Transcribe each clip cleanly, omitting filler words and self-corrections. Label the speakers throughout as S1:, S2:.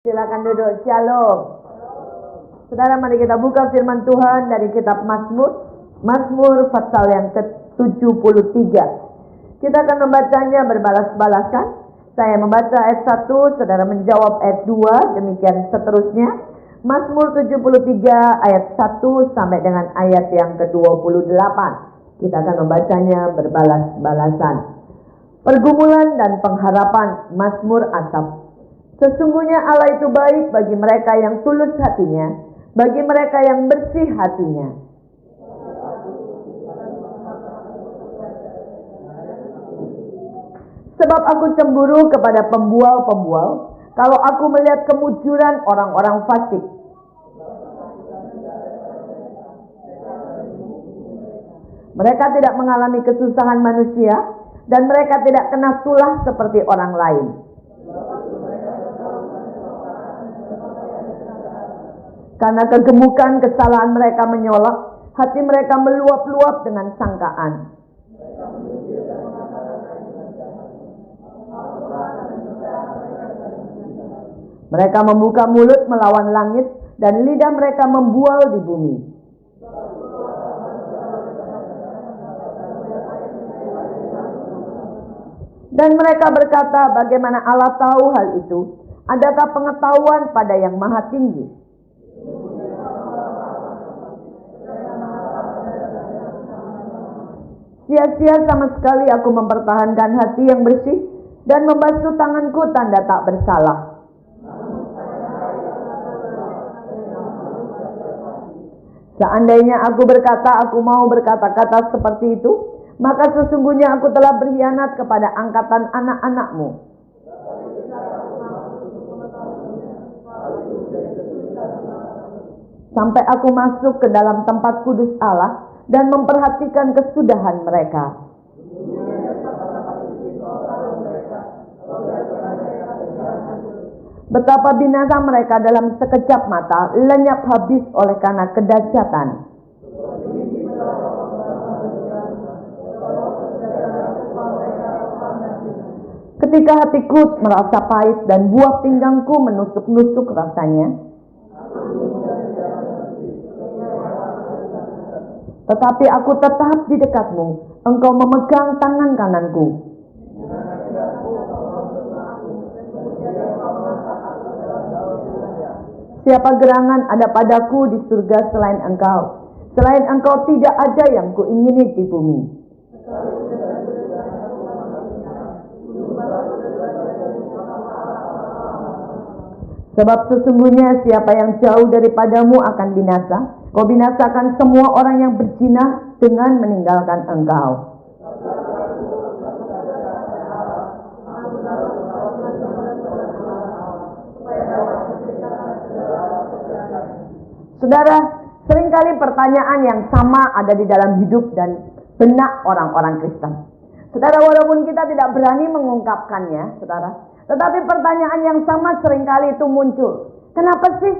S1: Silakan duduk. Shalom. Saudara, mari kita buka firman Tuhan dari kitab Mazmur pasal yang ke-73. Kita akan membacanya berbalas-balasan. Saya membaca ayat 1, saudara menjawab ayat 2, demikian seterusnya. Mazmur 73 ayat 1 sampai dengan ayat yang ke-28. Kita akan membacanya berbalas-balasan. Pergumulan dan pengharapan, Mazmur Asaf. Sesungguhnya Allah itu baik bagi mereka yang tulus hatinya, bagi mereka yang bersih hatinya. Sebab aku cemburu kepada pembual-pembual, kalau aku melihat kemujuran orang-orang fasik. Mereka tidak mengalami kesusahan manusia, dan mereka tidak kena tulah seperti orang lain. Karena kegemukan kesalahan mereka menyolok, hati mereka meluap-luap dengan sangkaan. Mereka membuka mulut melawan langit, dan lidah mereka membual di bumi. Dan mereka berkata, bagaimana Allah tahu hal itu? Adakah pengetahuan pada yang maha tinggi? Sia-sia sama sekali aku mempertahankan hati yang bersih dan membasuh tanganku tanda tak bersalah. Seandainya aku berkata aku mau berkata-kata seperti itu, maka sesungguhnya aku telah berkhianat kepada angkatan anak-anakmu. Sampai aku masuk ke dalam tempat kudus Allah dan memperhatikan kesudahan mereka. Betapa binasa mereka dalam sekejap mata, lenyap habis oleh karena kedahsyatan. Ketika hatiku merasa pahit dan buah pinggangku menusuk-nusuk rasanya, tetapi aku tetap di dekatmu, engkau memegang tangan kananku. Siapa gerangan ada padaku di surga selain engkau? Selain engkau tidak ada yang kuingini di bumi. Sebab sesungguhnya siapa yang jauh daripadamu akan binasa. Kau binasakan semua orang yang berzina dengan meninggalkan engkau. Saudara, seringkali pertanyaan yang sama ada di dalam hidup dan benak orang-orang Kristen. Saudara, walaupun kita tidak berani mengungkapkannya, saudara, tetapi pertanyaan yang sama seringkali itu muncul. Kenapa sih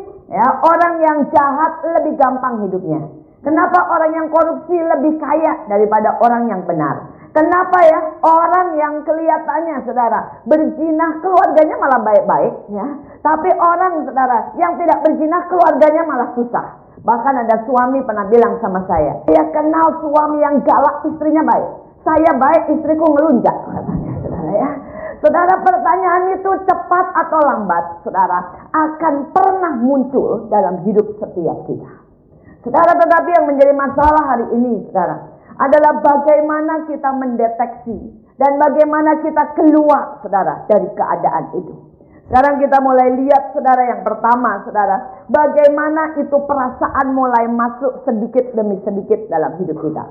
S1: orang yang jahat lebih gampang hidupnya? Kenapa orang yang korupsi lebih kaya daripada orang yang benar? Kenapa orang yang kelihatannya, saudara, berzina keluarganya malah baik-baik, tapi orang, saudara, yang tidak berzina keluarganya malah susah. Bahkan ada suami pernah bilang sama saya kenal suami yang galak, istrinya baik. Saya baik, istriku ngelunjak, katanya, saudara. Saudara, pertanyaan itu cepat atau lambat, saudara, akan pernah muncul dalam hidup setiap kita. Saudara, tetapi yang menjadi masalah hari ini, saudara, adalah bagaimana kita mendeteksi dan bagaimana kita keluar, saudara, dari keadaan itu. Sekarang kita mulai lihat, saudara, yang pertama, saudara, bagaimana itu perasaan mulai masuk sedikit demi sedikit dalam hidup kita.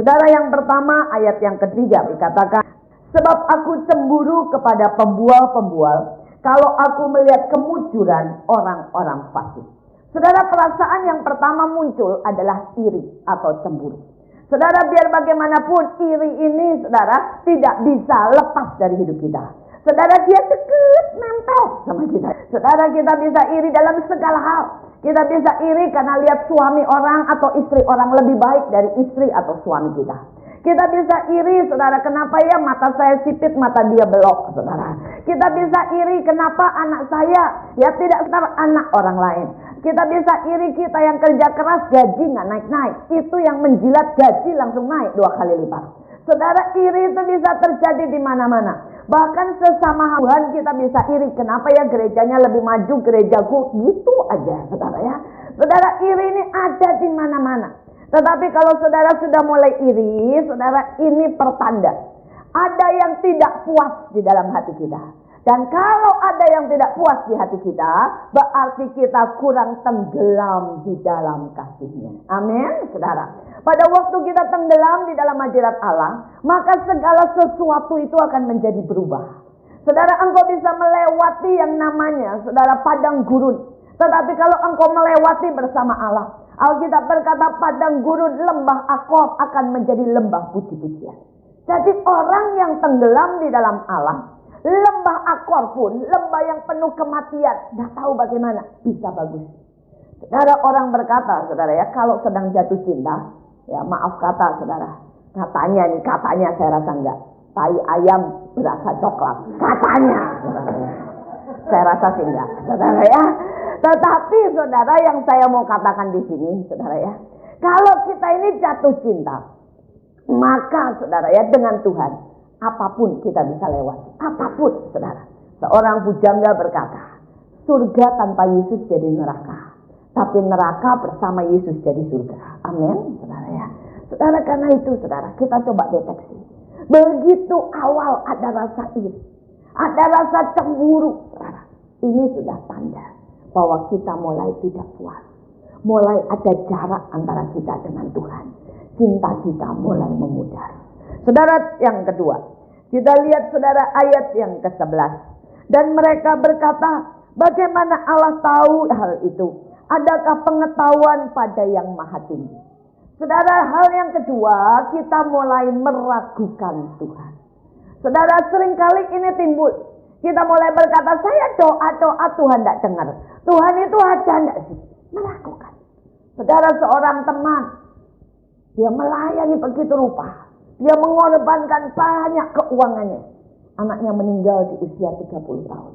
S1: Saudara, yang pertama, ayat yang ketiga dikatakan, sebab aku cemburu kepada pembual-pembual, kalau aku melihat kemujuran orang-orang fasik. Saudara, perasaan yang pertama muncul adalah iri atau cemburu. Saudara, biar bagaimanapun iri ini, saudara, tidak bisa lepas dari hidup kita. Saudara, dia deket nempel sama kita. Saudara, kita bisa iri dalam segala hal. Kita bisa iri karena lihat suami orang atau istri orang lebih baik dari istri atau suami kita. Kita bisa iri, saudara, kenapa ya mata saya sipit, mata dia belok, saudara. Kita bisa iri, kenapa anak saya ya tidak seperti anak orang lain. Kita bisa iri, kita yang kerja keras gaji nggak naik-naik. Itu yang menjilat gaji langsung naik 2 kali lipat. Saudara, iri itu bisa terjadi di mana-mana. Bahkan sesama Tuhan kita bisa iri. Kenapa ya gerejanya lebih maju, gerejaku gitu aja, saudara ya. Saudara, iri ini ada di mana-mana. Tetapi kalau saudara sudah mulai iri, saudara, ini pertanda ada yang tidak puas di dalam hati kita. Dan kalau ada yang tidak puas di hati kita, berarti kita kurang tenggelam di dalam kasih-Nya. Amin, saudara. Pada waktu kita tenggelam di dalam hadirat Allah, maka segala sesuatu itu akan menjadi berubah. Saudara, engkau bisa melewati yang namanya, saudara, padang gurun. Tetapi kalau engkau melewati bersama Allah, Alkitab berkata padang gurun, lembah Akor akan menjadi lembah puji-pujian. Jadi orang yang tenggelam di dalam Allah, lembah Akor pun, lembah yang penuh kematian, gak tahu bagaimana bisa bagus. Saudara, orang berkata, saudara ya, kalau sedang jatuh cinta, ya maaf kata saudara, katanya saya rasa enggak, tai ayam berasa coklat, katanya, saudara ya. Saya rasa sih enggak, saudara ya. Tetapi saudara, yang saya mau katakan di sini, saudara ya, kalau kita ini jatuh cinta, maka saudara ya, dengan Tuhan apapun kita bisa lewati, apapun, saudara. Seorang pujangga berkata, surga tanpa Yesus jadi neraka, tapi neraka bersama Yesus jadi surga. Amin, saudara ya. Saudara, karena itu saudara, kita coba deteksi. Begitu awal ada rasa iri, ada rasa cemburu, saudara, ini sudah tanda bahwa kita mulai tidak puas. Mulai ada jarak antara kita dengan Tuhan. Cinta kita mulai memudar. Saudara, yang kedua, kita lihat saudara ayat yang ke-11. Dan mereka berkata, bagaimana Allah tahu hal itu? Adakah pengetahuan pada yang maha tinggi? Saudara, hal yang kedua, kita mulai meragukan Tuhan. Saudara, seringkali ini timbul. Kita mulai berkata, saya doa Tuhan tidak dengar. Tuhan itu ada enggak sih? Melakukan. Saudara, seorang teman, dia melayani begitu rupa. Dia mengorbankan banyak keuangannya. Anaknya meninggal di usia 30 tahun.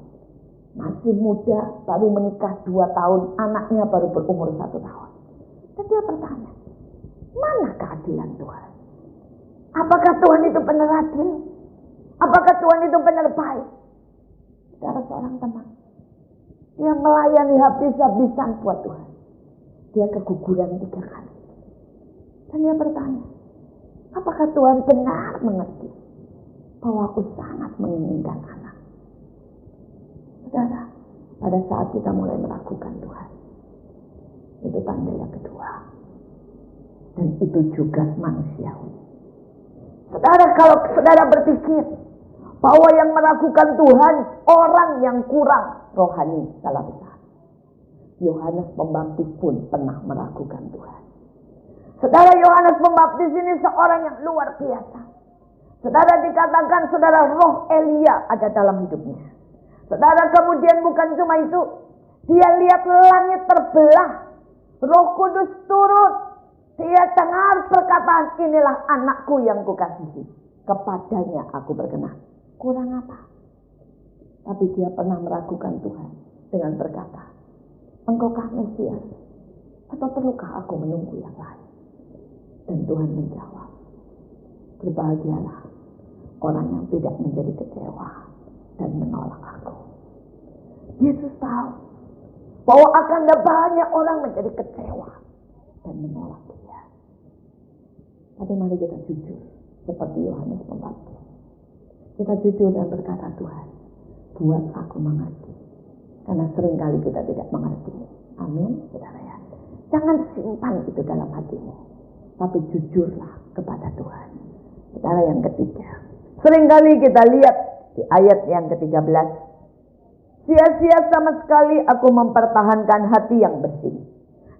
S1: Masih muda, baru menikah 2 tahun. Anaknya baru berumur 1 tahun. Dan dia bertanya, mana keadilan Tuhan? Apakah Tuhan itu benar adil? Apakah Tuhan itu benar baik? Saudara, seorang teman, dia melayani habis-habisan buat Tuhan. Dia keguguran 3 kali. Dan dia bertanya, apakah Tuhan benar mengerti bahwa aku sangat menginginkan anak? Saudara, pada saat kita mulai meragukan Tuhan, itu tanda yang kedua. Dan itu juga manusiawi. Saudara, kalau saudara berpikir bahwa yang meragukan Tuhan orang yang kurang rohani, salah besar. Yohanes Pembaptis pun pernah meragukan Tuhan. Saudara, Yohanes Pembaptis ini seorang yang luar biasa. Saudara, dikatakan saudara, roh Elia ada dalam hidupnya. Saudara, kemudian bukan cuma itu, dia lihat langit terbelah, Roh Kudus turun, dia dengar perkataan, inilah anakku yang kukasihi, kepadanya aku berkenan. Kurang apa? Tapi dia pernah meragukan Tuhan dengan berkata, engkaukah Mesias? Atau perlukah aku menunggu yang lain? Dan Tuhan menjawab, berbahagialah orang yang tidak menjadi kecewa dan menolak aku. Yesus tahu bahwa akan ada banyak orang menjadi kecewa dan menolak dia. Tapi mari kita jujur seperti Yohanes Pembaptis. Kita jujur dan berkata, Tuhan, buat aku mengerti. Karena seringkali kita tidak mengerti. Amin, saudara ya. Jangan simpan itu dalam hatimu, tapi jujurlah kepada Tuhan. Saudara, yang ketiga, seringkali kita lihat di ayat yang ke-13. Sia-sia sama sekali aku mempertahankan hati yang bersih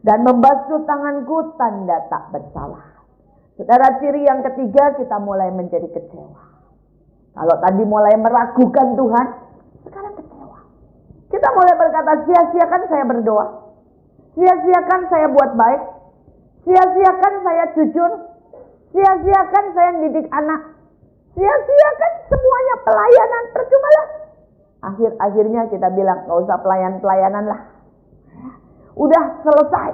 S1: dan membasuh tanganku tanda tak bersalah. Saudara, ciri yang ketiga, kita mulai menjadi kecewa. Kalau tadi mulai meragukan Tuhan, sekarang kecewa. Kita mulai berkata, sia-siakan saya berdoa, sia-siakan saya buat baik, sia-siakan saya jujur, Sia-siakan saya didik anak. Sia-siakan semuanya pelayanan, percuma lah. Akhirnya kita bilang, gak usah pelayanan lah. Udah selesai.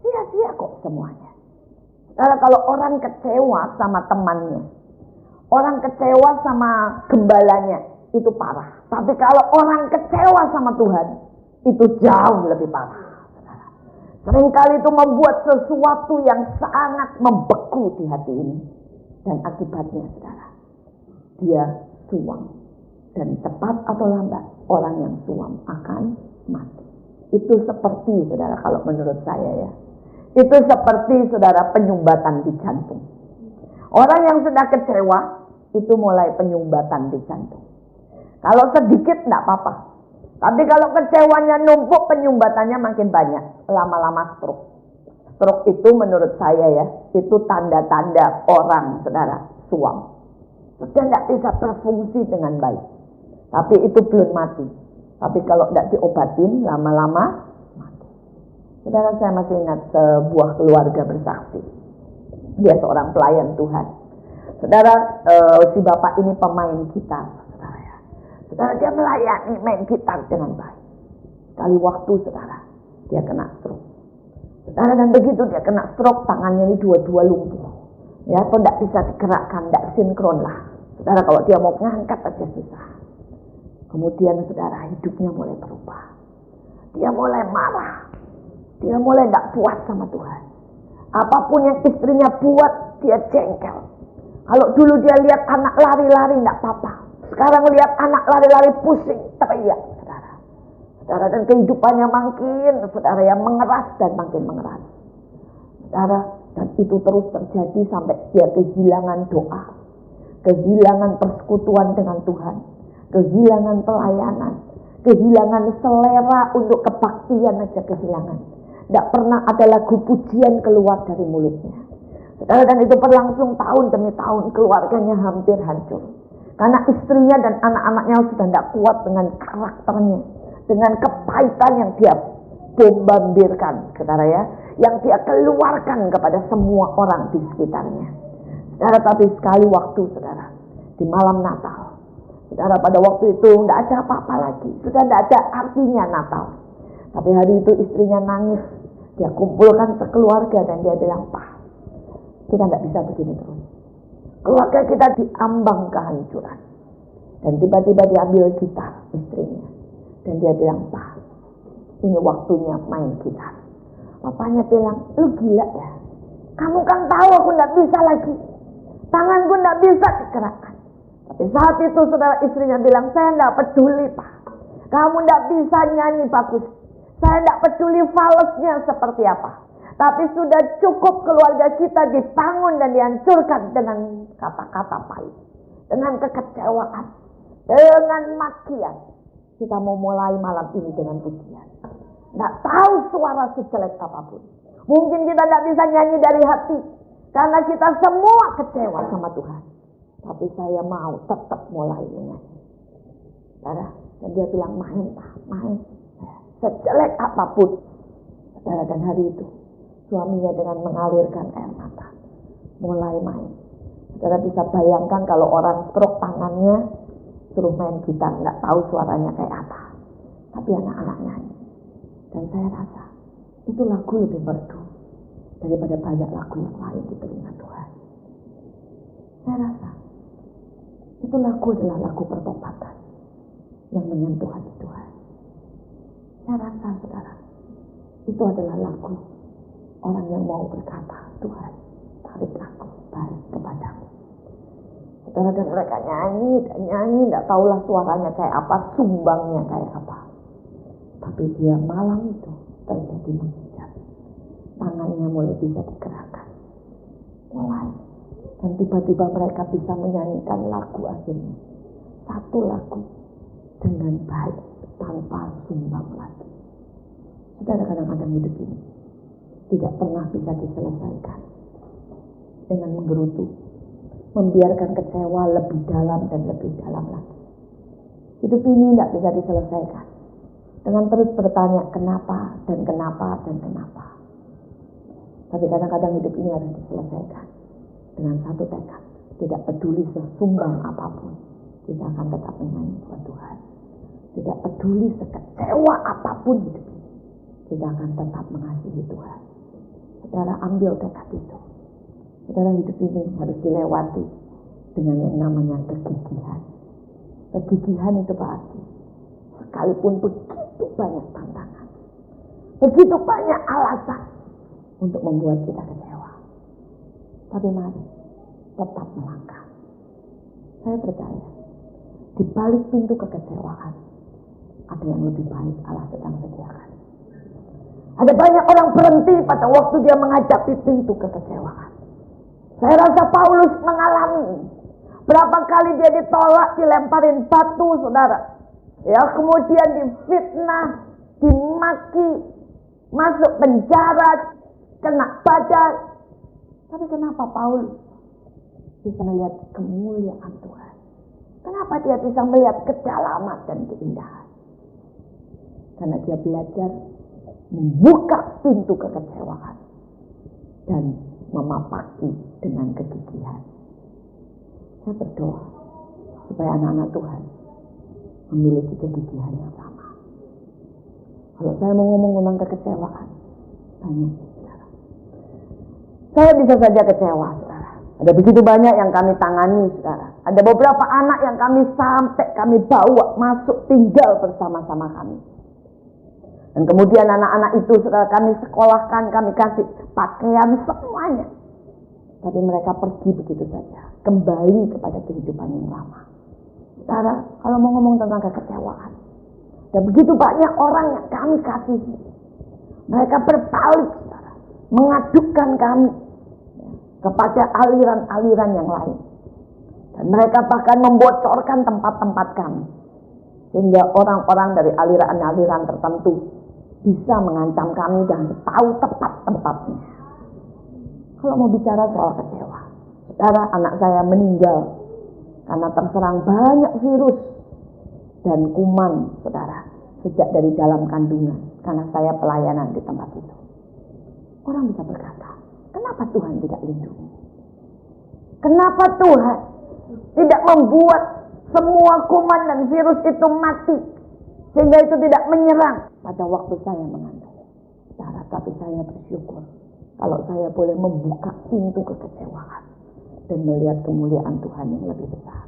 S1: Sia-sia kok semuanya. Kalau orang kecewa sama temannya, orang kecewa sama gembalanya, itu parah. Tapi kalau orang kecewa sama Tuhan, itu jauh lebih parah. Seringkali itu membuat sesuatu yang sangat membeku di hati ini. Dan akibatnya, saudara, dia suam. Dan cepat atau lambat, orang yang suam akan mati. Itu seperti, saudara, kalau menurut saya ya, itu seperti, saudara, penyumbatan di jantung. Orang yang sudah kecewa, itu mulai penyumbatan di jantung. Kalau sedikit enggak apa-apa. Tapi kalau kecewanya numpuk, penyumbatannya makin banyak. Lama-lama stroke. Stroke itu menurut saya ya, itu tanda-tanda orang, saudara, suam. Sudah tidak bisa berfungsi dengan baik. Tapi itu belum mati. Tapi kalau tidak diobatin, lama-lama mati. Saudara, saya masih ingat sebuah keluarga bersaksi. Dia seorang pelayan Tuhan. Saudara, si bapak ini pemain gitar. Saudara, dia melayani main gitar dengan baik. Sekali waktu, saudara, dia kena stroke. Saudara, dan begitu dia kena stroke, tangannya ini dua-dua lumpuh. Ya, atau tidak bisa digerakkan, tidak sinkron lah. Saudara, kalau dia mau ngangkat aja susah. Kemudian, saudara, hidupnya mulai berubah. Dia mulai marah. Dia mulai tidak puas sama Tuhan. Apapun yang istrinya buat, dia jengkel. Kalau dulu dia lihat anak lari-lari tidak apa-apa. Sekarang lihat anak lari-lari pusing, teriak, saudara. Saudara, dan kehidupannya makin, saudara, yang mengeras dan makin mengeras. Saudara, dan itu terus terjadi sampai dia kehilangan doa, kehilangan persekutuan dengan Tuhan, kehilangan pelayanan, kehilangan selera untuk kebaktian aja kehilangan. Tidak pernah ada lagu pujian keluar dari mulutnya. Saudara, dan itu berlangsung tahun demi tahun, keluarganya hampir hancur. Karena istrinya dan anak-anaknya sudah tidak kuat dengan karakternya, dengan kepahitan yang dia bombardirkan, saudara ya, yang dia keluarkan kepada semua orang di sekitarnya. Saudara, tapi sekali waktu, saudara, di malam Natal, saudara, pada waktu itu tidak ada apa-apa lagi, sudah tidak ada artinya Natal. Tapi hari itu istrinya nangis, dia kumpulkan sekeluarga dan dia bilang, Pak, kita tidak bisa begini terus. Keluarga kita diambang kehancuran. Dan tiba-tiba diambil gitar istrinya. Dan dia bilang, Pak, ini waktunya main gitar. Papanya bilang, lu gila ya? Kamu kan tahu aku tidak bisa lagi. Tanganku tidak bisa digerakkan. Tapi saat itu saudara, istrinya bilang, saya tidak peduli, Pak. Kamu tidak bisa nyanyi bagus. Saya tidak peduli falesnya seperti apa. Tapi sudah cukup keluarga kita dibangun dan dihancurkan dengan kata-kata pahit, dengan kekecewaan, dengan makian. Kita mau mulai malam ini dengan pujian. Tidak tahu suara sejelek apapun. Mungkin kita tidak bisa nyanyi dari hati, karena kita semua kecewa sama Tuhan. Tapi saya mau tetap mulai menyanyi. Saudara, dan dia bilang, main Pak, main. Sejelek apapun. Saudara, dan hari itu suaminya dengan mengalirkan air mata mulai main. Saudara bisa bayangkan kalau orang stroke tangannya suruh main gitar, nggak tahu suaranya kayak apa. Tapi anak-anak nyanyi. Dan saya rasa itu lagu lebih merdu daripada banyak lagu yang lain di telinga Tuhan. Saya rasa itu lagu adalah lagu pertobatan yang menyentuh hati Tuhan. Saya rasa, saudara, itu adalah lagu orang yang mau berkata, Tuhan, tarik aku balik kepadamu. Saudara, dan mereka nyanyi dan nyanyi, tidak tahulah suaranya kayak apa, sumbangnya kayak apa. Tapi dia malam itu terjadi mujizat. Tangannya mulai bisa digerakkan. Mulai. Dan tiba-tiba mereka bisa menyanyikan lagu akhirnya. Satu lagu dengan baik, tanpa sumbang lagi. Saudara, kadang-kadang hidup ini tidak pernah bisa diselesaikan dengan menggerutu, membiarkan kecewa lebih dalam dan lebih dalam lagi. Hidup ini tidak bisa diselesaikan dengan terus bertanya kenapa dan kenapa dan kenapa. Tapi kadang-kadang hidup ini harus diselesaikan dengan satu tekad, tidak peduli sesumbang apapun, kita akan tetap menyanyi buat Tuhan. Tidak peduli sekecewa apapun hidup ini, kita akan tetap mengasihi Tuhan. Saudara, ambil tekad itu. Saudara, hidup ini harus dilewati dengan yang namanya kegigihan. Kegigihan itu berarti sekalipun begitu banyak tantangan, begitu banyak alasan untuk membuat kita kecewa, tapi mari tetap melangkah. Saya percaya di balik pintu kekecewaan ada yang lebih baik Allah sedang sediakan. Ada banyak orang berhenti pada waktu dia menghadapi pintu kekecewaan. Saya rasa Paulus mengalami ini. Berapa kali dia ditolak, dilemparin batu, saudara. Ya, kemudian difitnah, dimaki, masuk penjara, kena badai. Tapi kenapa Paulus bisa melihat kemuliaan Tuhan? Kenapa dia bisa melihat kedalaman dan keindahan? Karena dia belajar membuka pintu kekecewaan dan memapaki dengan kegigihan. Saya berdoa supaya anak-anak Tuhan memiliki kegigihan yang sama. Kalau saya mau ngomong tentang kekecewaan, banyak, saudara. Saya bisa saja kecewa, saudara. Ada begitu banyak yang kami tangani, saudara. Ada beberapa anak yang kami bawa masuk tinggal bersama-sama kami. Dan kemudian anak-anak itu, saudara, kami sekolahkan, kami kasih pakaian, semuanya. Tapi mereka pergi begitu saja, kembali kepada kehidupan yang lama. Saudara, kalau mau ngomong tentang kekecewaan, dan begitu banyak orang yang kami kasihi, mereka berbalik, saudara, mengadukan kami kepada aliran-aliran yang lain. Dan mereka bahkan membocorkan tempat-tempat kami, sehingga orang-orang dari aliran-aliran tertentu bisa mengancam kami dan tahu tepat tempatnya. Kalau mau bicara soal kecewa, saudara, anak saya meninggal karena terserang banyak virus dan kuman, saudara, sejak dari dalam kandungan, karena saya pelayanan di tempat itu. Orang bisa berkata, kenapa Tuhan tidak lindungi? Kenapa Tuhan tidak membuat semua kuman dan virus itu mati, sehingga itu tidak menyerang pada waktu saya mengandung? Saudara, tapi saya bersyukur kalau saya boleh membuka pintu kekecewaan dan melihat kemuliaan Tuhan yang lebih besar.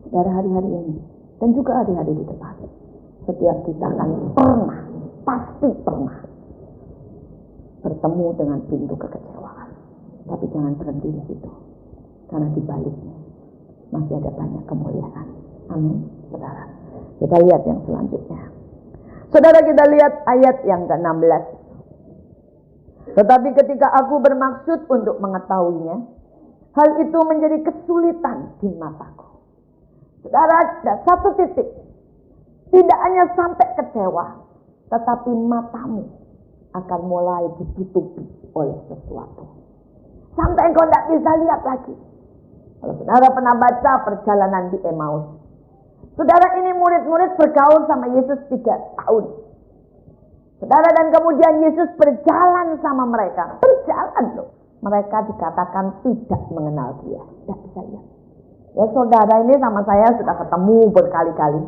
S1: Dari hari-hari ini dan juga hari-hari di depan, setiap kita akan pasti pernah bertemu dengan pintu kekecewaan. Tapi jangan berhenti di situ, karena di baliknya masih ada banyak kemuliaan. Amin, saudara. Kita lihat yang selanjutnya. Saudara, kita lihat ayat yang ke-16. Tetapi ketika aku bermaksud untuk mengetahuinya, hal itu menjadi kesulitan di mataku. Saudara, ada satu titik. Tidak hanya sampai kecewa, tetapi matamu akan mulai ditutupi oleh sesuatu. Sampai engkau tidak bisa lihat lagi. Kalau saudara pernah baca perjalanan di Emmaus, saudara, ini murid-murid bergaul sama Yesus 3 tahun. Saudara, dan kemudian Yesus berjalan sama mereka. Berjalan loh. Mereka dikatakan tidak mengenal dia. Tidak bisa lihat. Ya saudara, ini sama saya sudah ketemu berkali-kali.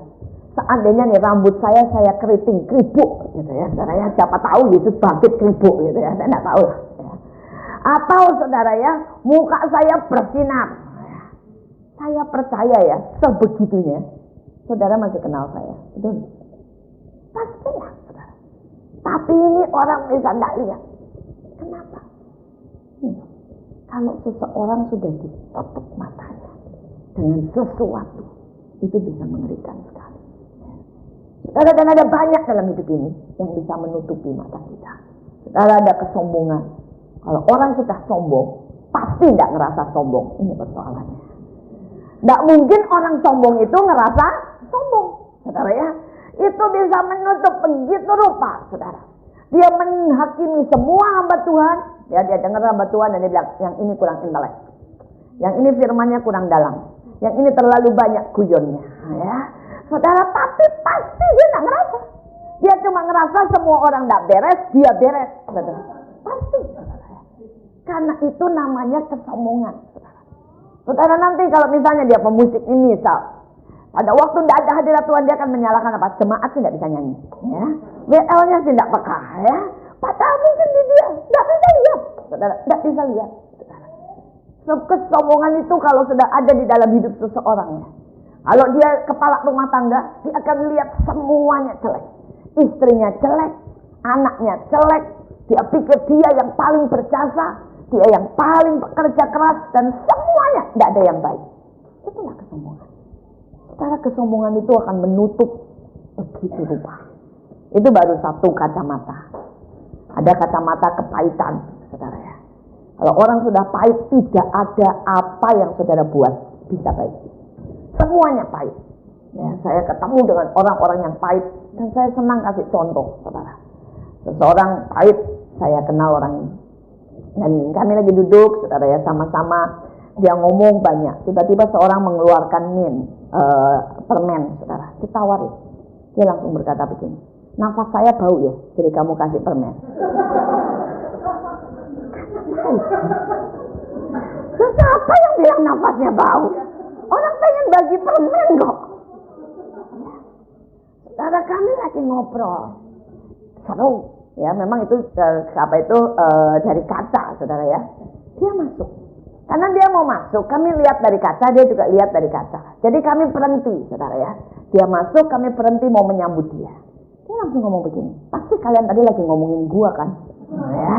S1: Seandainya nih rambut saya keriting, keripuk gitu ya. Saudara ya, siapa tahu Yesus bangkit keripuk gitu ya. Saya tidak tahu lah. Ya. Atau saudara ya, muka saya bersinar. Saya percaya ya, sebegitunya. Saudara masih kenal saya. Betul? Pastilah, saudara. Tapi ini orang bisa tidak lihat. Kenapa? Kalau seseorang sudah ditutup matanya dengan sesuatu, itu bisa mengerikan sekali. Saudara, dan ada banyak dalam hidup ini yang bisa menutupi mata kita. Saudara, ada kesombongan. Kalau orang sudah sombong, pasti tidak ngerasa sombong. Ini persoalannya. Tidak mungkin orang sombong itu ngerasa sombong. Saudara ya, itu bisa menutup begitu rupa, saudara. Dia menghakimi semua hamba Tuhan. Ya, dia dengar hamba Tuhan dan dia bilang, yang ini kurang intelek, yang ini firmannya kurang dalam, yang ini terlalu banyak guyonnya. Ya, saudara, tapi pasti dia tidak ngerasa. Dia cuma ngerasa semua orang tidak beres, dia beres. Saudara. Pasti, saudara. Karena itu namanya kesombongan, saudara. Saudara, nanti kalau misalnya dia pemusik ini misal, pada waktu tidak ada hadirat Tuhan dia akan menyalahkan apa? Jemaat sih tidak bisa nyanyi, ya. WL-nya sih tidak peka, ya. Padahal mungkin dia tidak bisa lihat, saudara, tidak bisa lihat. Kesombongan itu kalau sudah ada di dalam hidup seseorang, ya. Kalau dia kepala rumah tangga, dia akan lihat semuanya jelek. Istrinya jelek, anaknya jelek. Dia pikir dia yang paling berjasa, dia yang paling bekerja keras, dan semuanya tidak ada yang baik. Itulah kesombongan. Secara kesombongan itu akan menutup begitu rupa. Itu baru satu kacamata. Ada kacamata kepahitan, saudara ya. Kalau orang sudah pahit, tidak ada apa yang saudara buat bisa baik. Semuanya pahit. Ya, saya ketemu dengan orang-orang yang pahit dan saya senang kasih contoh, saudara. Seseorang pahit, saya kenal orang ini. Dan kami lagi duduk, saudara ya, sama-sama. Dia ngomong banyak. Tiba-tiba seorang mengeluarkan permen, saudara. Ditawari. Dia langsung berkata begini, nafas saya bau ya, jadi kamu kasih permen. Terus apa yang bilang nafasnya bau? Orang pengen bagi permen kok. Saudara, kami lagi ngobrol. Seru. Ya, memang itu dari kaca, saudara ya. Dia masuk. Karena dia mau masuk, kami lihat dari kaca, dia juga lihat dari kaca. Jadi kami berhenti, saudara ya. Dia masuk, kami berhenti mau menyambut dia. Dia langsung ngomong begini, pasti kalian tadi lagi ngomongin gua kan? Ya.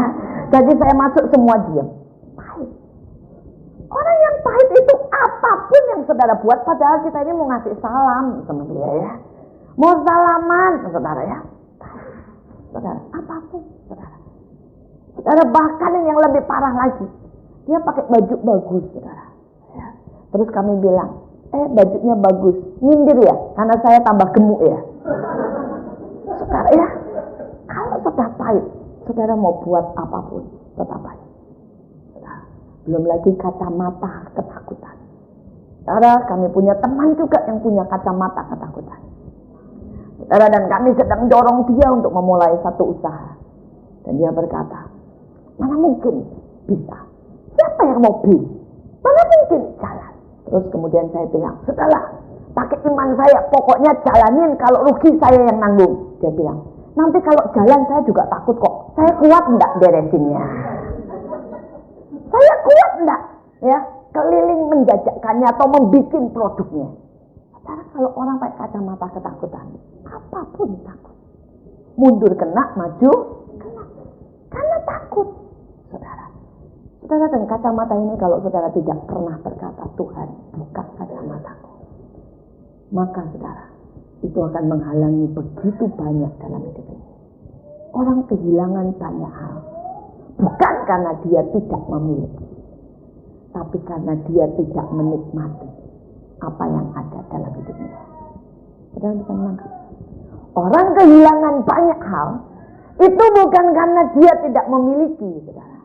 S1: Jadi saya masuk, semua diam. Pahit. Orang yang pahit itu apapun yang saudara buat, padahal kita ini mau ngasih salam sama dia ya. Mau salaman, saudara ya. Saudara, apapun, saudara. Saudara, bahkan yang lebih parah lagi, dia pakai baju bagus, saudara. Ya. Terus kami bilang, bajunya bagus, nyindir ya, karena saya tambah gemuk ya. Saudara ya, kalau sudah pahit, saudara mau buat apapun, tetap pahit. Saudara, belum lagi kacamata ketakutan. Saudara, kami punya teman juga yang punya kacamata ketakutan. Saudara, dan kami sedang dorong dia untuk memulai satu usaha. Dan dia berkata, mana mungkin bisa? Siapa yang mau beli? Mana mungkin jalan? Terus kemudian saya bilang, sudahlah, pakai iman saya, pokoknya jalanin, kalau rugi saya yang nanggung. Dia bilang, nanti kalau jalan saya juga takut kok. Saya kuat enggak beresinnya? Saya kuat enggak? Ya, keliling menjajakannya atau membikin produknya. Saudara, kalau orang pakai kacamata ketakutan, apapun takut. Mundur kena, maju kena. Karena takut, saudara. Saudara, dan kacamata ini kalau saudara tidak pernah berkata, Tuhan, buka kacamataku, maka saudara, itu akan menghalangi begitu banyak dalam hidup ini. Orang kehilangan banyak hal, bukan karena dia tidak memiliki, tapi karena dia tidak menikmati apa yang ada dalam hidupnya. Saudara bisa menangkap? Orang kehilangan banyak hal, itu bukan karena dia tidak memiliki, saudara,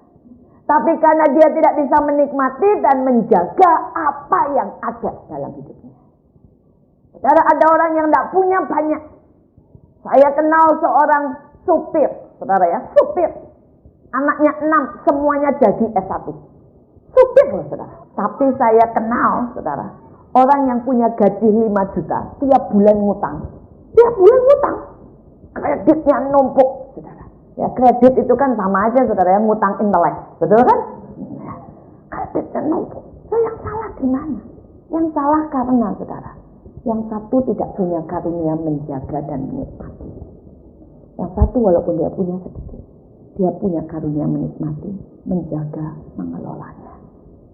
S1: tapi karena dia tidak bisa menikmati dan menjaga apa yang ada dalam hidupnya. Saudara, ada orang yang tidak punya banyak. Saya kenal seorang supir, saudara ya, supir. Anaknya 6, semuanya jadi S1. Supir loh, saudara. Tapi saya kenal, saudara, orang yang punya gaji 5 juta, tiap bulan ngutang. Tiap bulan ngutang. Kreditnya numpuk, saudara. Ya, kredit itu kan sama aja, saudara ya, ngutang intelek. Betul kan? Ya, kreditnya numpuk. So, yang salah di mana? Yang salah karena, saudara, yang satu tidak punya karunia menjaga dan menikmati. Yang satu walaupun dia punya sedikit, dia punya karunia menikmati, menjaga, mengelolanya.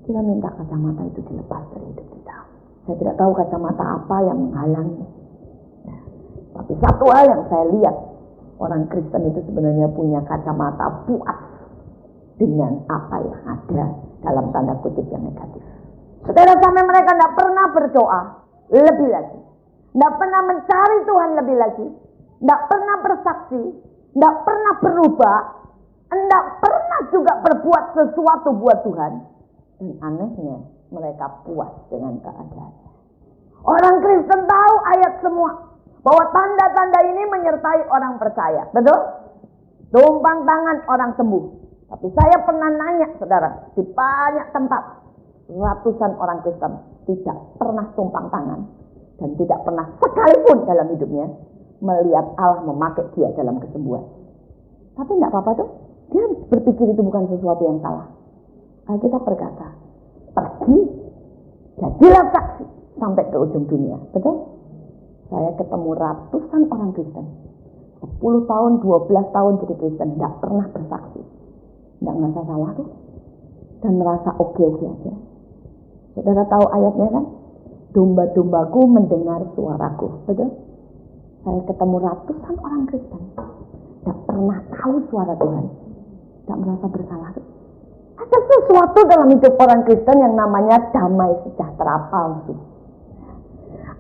S1: Kita minta kacamata itu dilepas dari hidup kita. Saya tidak tahu kacamata apa yang menghalangi. Ya. Tapi satu hal yang saya lihat, orang Kristen itu sebenarnya punya kacamata puas dengan apa yang ada dalam tanda kutip yang negatif. Saudara, sampai mereka tidak pernah berdoa lebih lagi, tidak pernah mencari Tuhan lebih lagi, tidak pernah bersaksi, tidak pernah berubah, tidak pernah juga berbuat sesuatu buat Tuhan. Dan anehnya mereka puas dengan keadaannya. Orang Kristen tahu ayat semua, bahwa tanda-tanda ini menyertai orang percaya. Betul? Tumpang tangan orang sembuh. Tapi saya pernah nanya, saudara, di banyak tempat, ratusan orang Kristen tidak pernah tumpang tangan dan tidak pernah sekalipun dalam hidupnya melihat Allah memakai dia dalam kesembuhan. Tapi tidak apa-apa tuh, dia berpikir itu bukan sesuatu yang salah. Alkitab berkata, pergi, jadilah saksi sampai ke ujung dunia. Betul? Saya ketemu ratusan orang Kristen, 10 tahun, 12 tahun jadi Kristen, tidak pernah bersaksi. Tidak merasa salah tuh, dan merasa oke-oke aja. Saudara tahu ayatnya kan? Domba-dombaku mendengar suaraku. Betul? Saya ketemu ratusan orang Kristen, tidak pernah tahu suara Tuhan, tidak merasa bersalah tuh. Ada sesuatu dalam hidup orang Kristen yang namanya damai sejahtera palsu,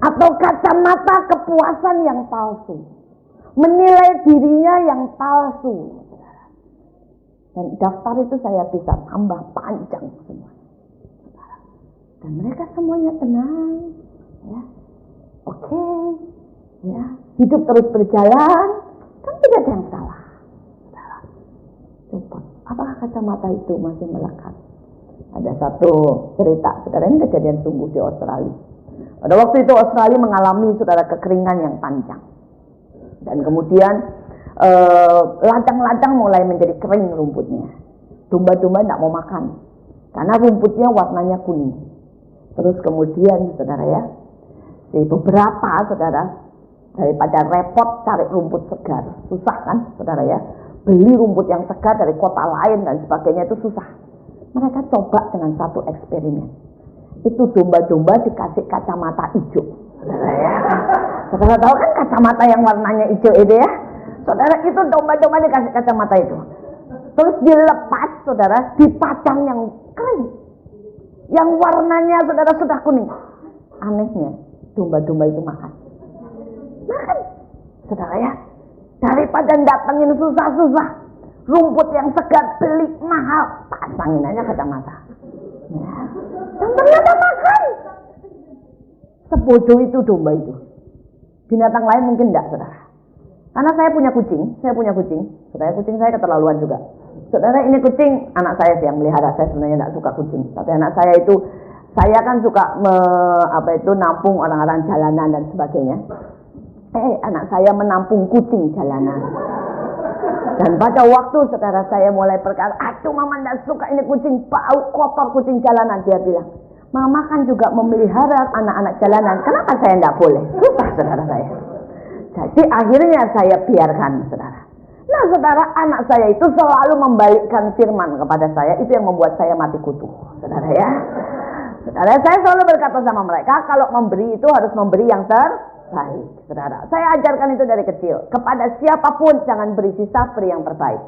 S1: atau kacamata kepuasan yang palsu, menilai dirinya yang palsu. Dan daftar itu saya bisa tambah panjang semua. Dan mereka semuanya tenang, ya, oke, ya, hidup terus berjalan, kan tidak ada yang salah. Coba, apakah kacamata itu masih melekat? Ada satu cerita, saudara, ini kejadian sungguh di Australia. Pada waktu itu Australia mengalami, saudara, kekeringan yang panjang. Dan kemudian ladang-ladang mulai menjadi kering rumputnya. Domba-domba tidak mau makan karena rumputnya warnanya kuning. Terus kemudian, saudara ya, di beberapa, saudara, daripada repot cari rumput segar, susah kan, saudara ya, beli rumput yang segar dari kota lain dan sebagainya itu susah. Mereka coba dengan satu eksperimen. Itu domba-domba dikasih kacamata hijau, saudara ya. Saudara tahu kan kacamata yang warnanya hijau itu ya? Saudara, itu domba-domba dikasih kacamata itu. Terus dilepas, saudara, dipajang yang kering, yang warnanya, saudara, sudah kuning. Anehnya, domba-domba itu makan, saudara ya. Daripada datengin susah-susah rumput yang segar, beli mahal, pasangin aja kacamata. Nah, dan ternyata makan. Sebodoh itu domba itu. Binatang lain mungkin enggak, saudara. Karena saya punya kucing. Saudara, kucing saya keterlaluan juga. Saudara, ini kucing anak saya sih yang melihara. Saya sebenarnya enggak suka kucing. Tapi anak saya itu, saya kan suka nampung orang-orang jalanan dan sebagainya. Anak saya menampung kucing jalanan. Dan pada waktu, saudara, saya mulai berkata, aduh mama enggak suka ini kucing, bau kotor kucing jalanan. Dia bilang, mama kan juga memelihara anak-anak jalanan, kenapa saya enggak boleh? Susah, saudara saya. Jadi akhirnya saya biarkan, saudara. Nah, saudara, anak saya itu selalu membalikkan firman kepada saya. Itu yang membuat saya mati kutu, saudara ya. Saudara, saya selalu berkata sama mereka, kalau memberi itu harus memberi yang terbaik, saudara. Saya ajarkan itu dari kecil. Kepada siapapun jangan beri sisa, beri yang terbaik.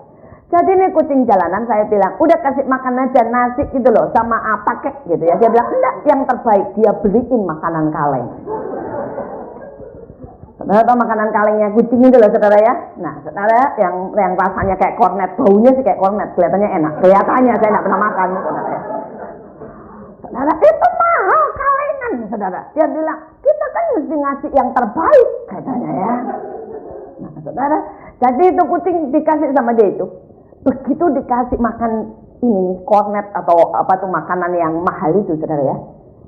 S1: Jadi ini kucing jalanan, saya bilang, udah kasih makan aja nasi gitu loh, sama paket gitu ya. Dia bilang, enggak, yang terbaik. Dia beliin makanan kaleng. Saudara tahu makanan kalengnya kucing itu loh, saudara ya. Nah, saudara, yang rasanya kayak kornet, baunya sih kayak kornet, kelihatannya enak. Kelihatannya saya tidak pernah makan, saudara ya. Saudara, itu mahal kalengan, saudara. Dia bilang, kita kan mesti ngasih yang terbaik, katanya ya. Nah, saudara, jadi itu kucing dikasih sama dia itu. Begitu dikasih makan ini kornet atau apa tuh makanan yang mahal itu, saudara ya.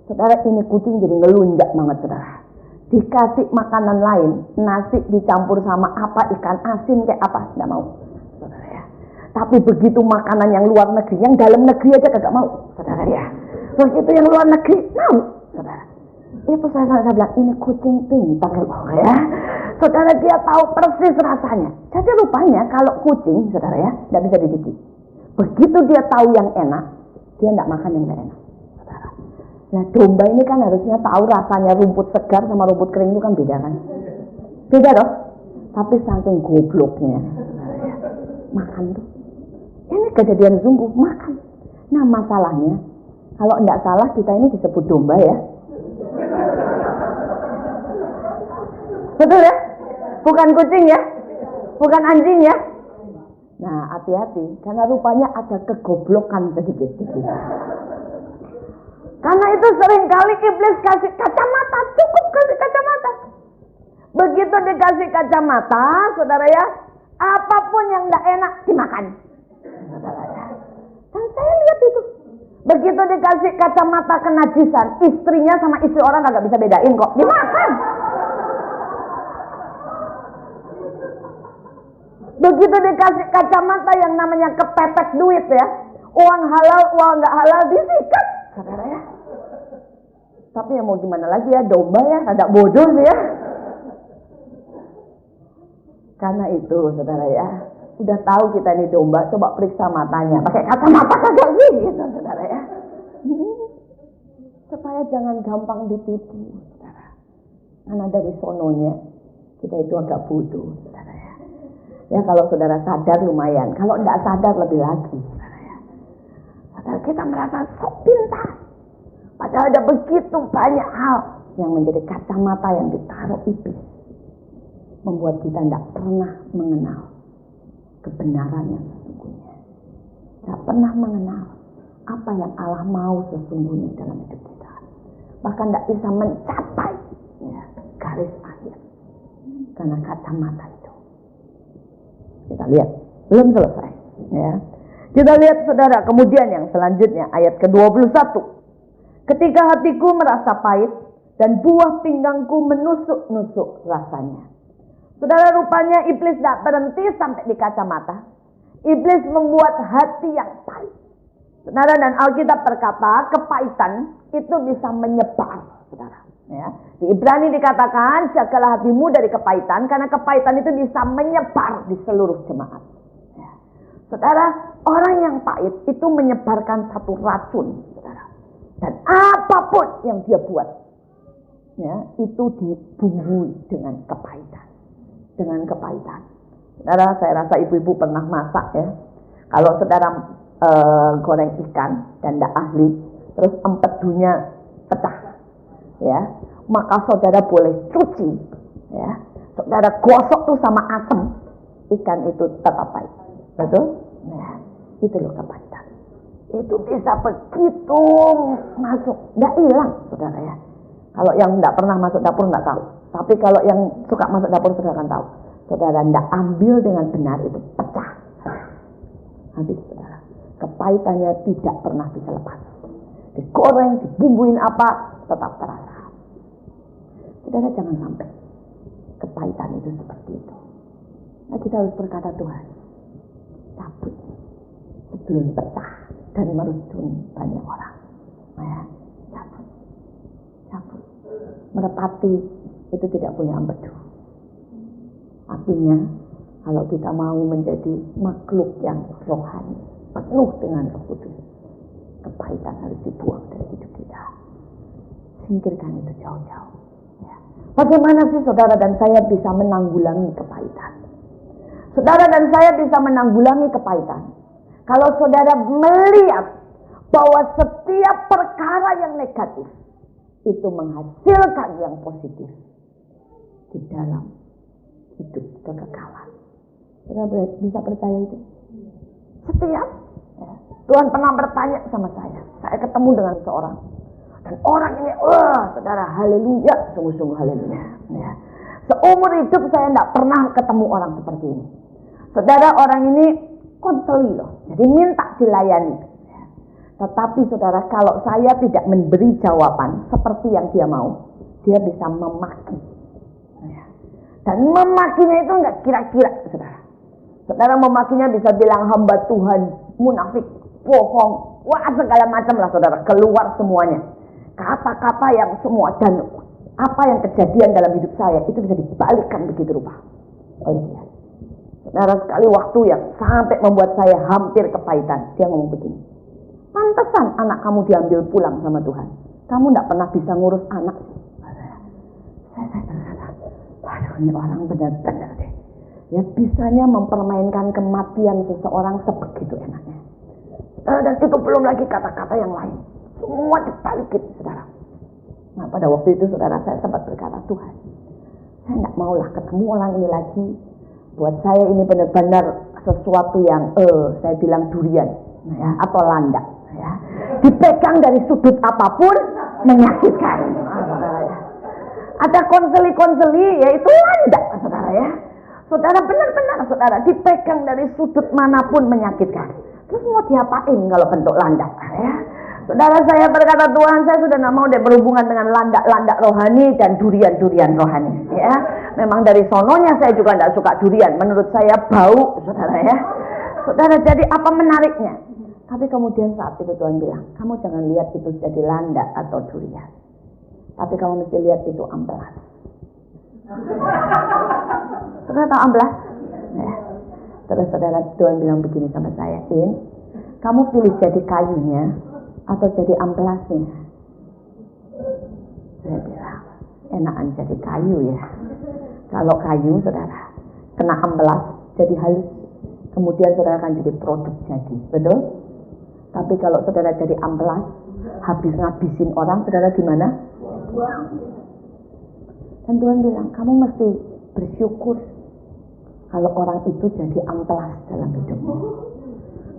S1: Saudara, ini kucing jadi ngelunjak banget, saudara. Dikasih makanan lain, nasi dicampur sama apa, ikan asin kayak apa, tidak mau, saudara ya. Tapi begitu makanan yang luar negeri, yang dalam negeri aja kagak mau, saudara ya. Begitu yang luar negeri mau, saudara. Itu saya bilang, ini kucing pintar loh ya. Saudara, dia tahu persis rasanya. Jadi rupanya kalau kucing, saudara ya, tidak bisa dididik. Begitu dia tahu yang enak, dia tidak makan yang tidak enak. Nah, domba ini kan harusnya tahu rasanya rumput segar sama rumput kering itu kan beda kan? Beda dong. Tapi saking gobloknya, makan tuh. Ini kejadian sungguh, makan. Nah, masalahnya, kalau enggak salah kita ini disebut domba ya. Betul ya? Bukan kucing ya? Bukan anjing ya? Nah, hati-hati, karena rupanya ada kegoblokan sedikit di kita. Karena itu seringkali iblis kasih kacamata, cukup kasih kacamata. Begitu dikasih kacamata, saudara ya, apapun yang tidak enak dimakan, saudara ya. Dan saya lihat itu, Begitu dikasih kacamata kenajisan, istrinya sama istri orang kagak bisa bedain kok, dimakan. Begitu dikasih kacamata yang namanya kepepet duit ya, uang halal, uang nggak halal disikat, saudara ya. Tapi ya mau gimana lagi ya, domba ya, ada bodoh sih ya. Karena itu saudara ya, udah tahu kita ini domba, coba periksa matanya, pakai kacamata kagak sih, gitu saudara ya. Supaya jangan gampang ditipu, saudara. Karena dari sononya kita itu agak bodoh, saudara ya. Ya kalau saudara sadar lumayan, kalau tidak sadar lebih lagi, saudara ya. Saudara kita merasa sok pintar, padahal ada begitu banyak hal yang menjadi kacamata yang ditaruh iblis, membuat kita tidak pernah mengenal kebenaran yang sesungguhnya, tidak pernah mengenal apa yang Allah mau sesungguhnya dalam hidup kita, bahkan tidak bisa mencapai ya, garis akhir karena kacamata itu. Kita lihat, belum selesai ya. Kita lihat saudara, kemudian yang selanjutnya ayat ke-21. Ketika hatiku merasa pahit dan buah pinggangku menusuk-nusuk rasanya. Saudara, rupanya iblis tidak berhenti sampai di kacamata. Iblis membuat hati yang pahit. Saudara, dan Alkitab berkata kepahitan itu bisa menyebar, saudara. Ya. Di Ibrani dikatakan jagalah hatimu dari kepahitan, karena kepahitan itu bisa menyebar di seluruh jemaat. Ya. Saudara, orang yang pahit itu menyebarkan satu racun, saudara. Dan apapun yang dia buat, ya, itu dibumbui dengan kepahitan. Dengan kepahitan. Saudara, saya rasa ibu-ibu pernah masak ya. Kalau saudara goreng ikan dan tidak ahli, terus empedunya pecah. Ya, maka saudara boleh cuci, ya, saudara gosok tuh sama asam, ikan itu tetap baik, betul? Nah, itu loh kepahitan. Itu bisa begitu masuk, nggak hilang, saudara ya. Kalau yang nggak pernah masuk dapur nggak tahu, tapi kalau yang suka masuk dapur saudara akan tahu. Saudara nggak ambil dengan benar itu pecah, habis saudara. Kepahitannya tidak pernah bisa lepas. Digoreng, dibumbuin apa, tetap terasa. Saudara, jangan sampai kepahitan itu seperti itu. Nah, kita harus berkata, Tuhan, cabut sebelum pecah dan meracuni banyak orang. Nah, ya, cabut. Merepati itu tidak punya empedu. Artinya, kalau kita mau menjadi makhluk yang rohani, penuh dengan Roh Kudus, kepahitan harus dibuang dari hidup kita. Singkirkan itu jauh-jauh. Ya. Bagaimana sih saudara dan saya bisa menanggulangi kepahitan? Saudara dan saya bisa menanggulangi kepahitan kalau saudara melihat bahwa setiap perkara yang negatif itu menghasilkan yang positif di dalam hidup kekekalan. Saudara bisa percaya itu? Setiap ya. Tuhan pernah bertanya sama saya ketemu dengan seorang, dan orang ini, saudara, haleluya, sungguh-sungguh haleluya. Ya. Seumur hidup saya tidak pernah ketemu orang seperti ini. Saudara, orang ini konseli loh, jadi minta dilayani. Ya. Tetapi saudara, kalau saya tidak memberi jawaban seperti yang dia mau, dia bisa memaki. Ya. Dan memakinya itu nggak kira-kira, saudara. Saudara, memakinya bisa bilang hamba Tuhan, munafik, bohong, wah segala macam lah saudara, keluar semuanya. Kata-kata yang semua dan apa yang kejadian dalam hidup saya itu bisa dibalikkan begitu rupa oleh dia. Saudara, sekali waktu yang sampai membuat saya hampir kepahitan, dia ngomong begini, pantesan anak kamu diambil pulang sama Tuhan, kamu tidak pernah bisa ngurus anak. Saya berkata, waduh, ini orang benar-benar deh, ya bisanya mempermainkan kematian seseorang sebegitu enaknya. Dan itu belum lagi kata-kata yang lain, semua dibalikin, saudara. Nah, pada waktu itu saudara, saya sempat berkata, Tuhan, saya tidak maulah ketemu orang ini lagi. Buat saya ini benar-benar sesuatu yang saya bilang durian, ya, atau landak, ya. Dipegang dari sudut apapun menyakitkan. Saudara, ya. Ada konseli-konseli, yaitu landak, saudara ya. Saudara, benar-benar saudara dipegang dari sudut manapun menyakitkan. Terus mau diapain kalau bentuk landak, ya? Saudara, saya berkata, Tuhan, saya sudah tidak mau deh berhubungan dengan landak-landak rohani dan durian-durian rohani. Ya, memang dari sononya saya juga tidak suka durian. Menurut saya bau, saudara ya. Saudara, jadi apa menariknya? Tapi kemudian saat itu Tuhan bilang, kamu jangan lihat itu jadi landak atau durian. Tapi kamu mesti lihat itu amplas. Saudara tahu amplas? Ya. Terus saudara, Tuhan bilang begini sama saya, In, kamu pilih jadi kayunya atau jadi amplasnya? Saya bilang, enakan jadi kayu ya. Kalau kayu, saudara, kena amplas jadi halus. Kemudian saudara akan jadi produk jadi, betul? Tapi kalau saudara jadi amplas, habis ngabisin orang, saudara gimana? Dan Tuhan bilang, kamu mesti bersyukur kalau orang itu jadi amplas dalam hidupmu.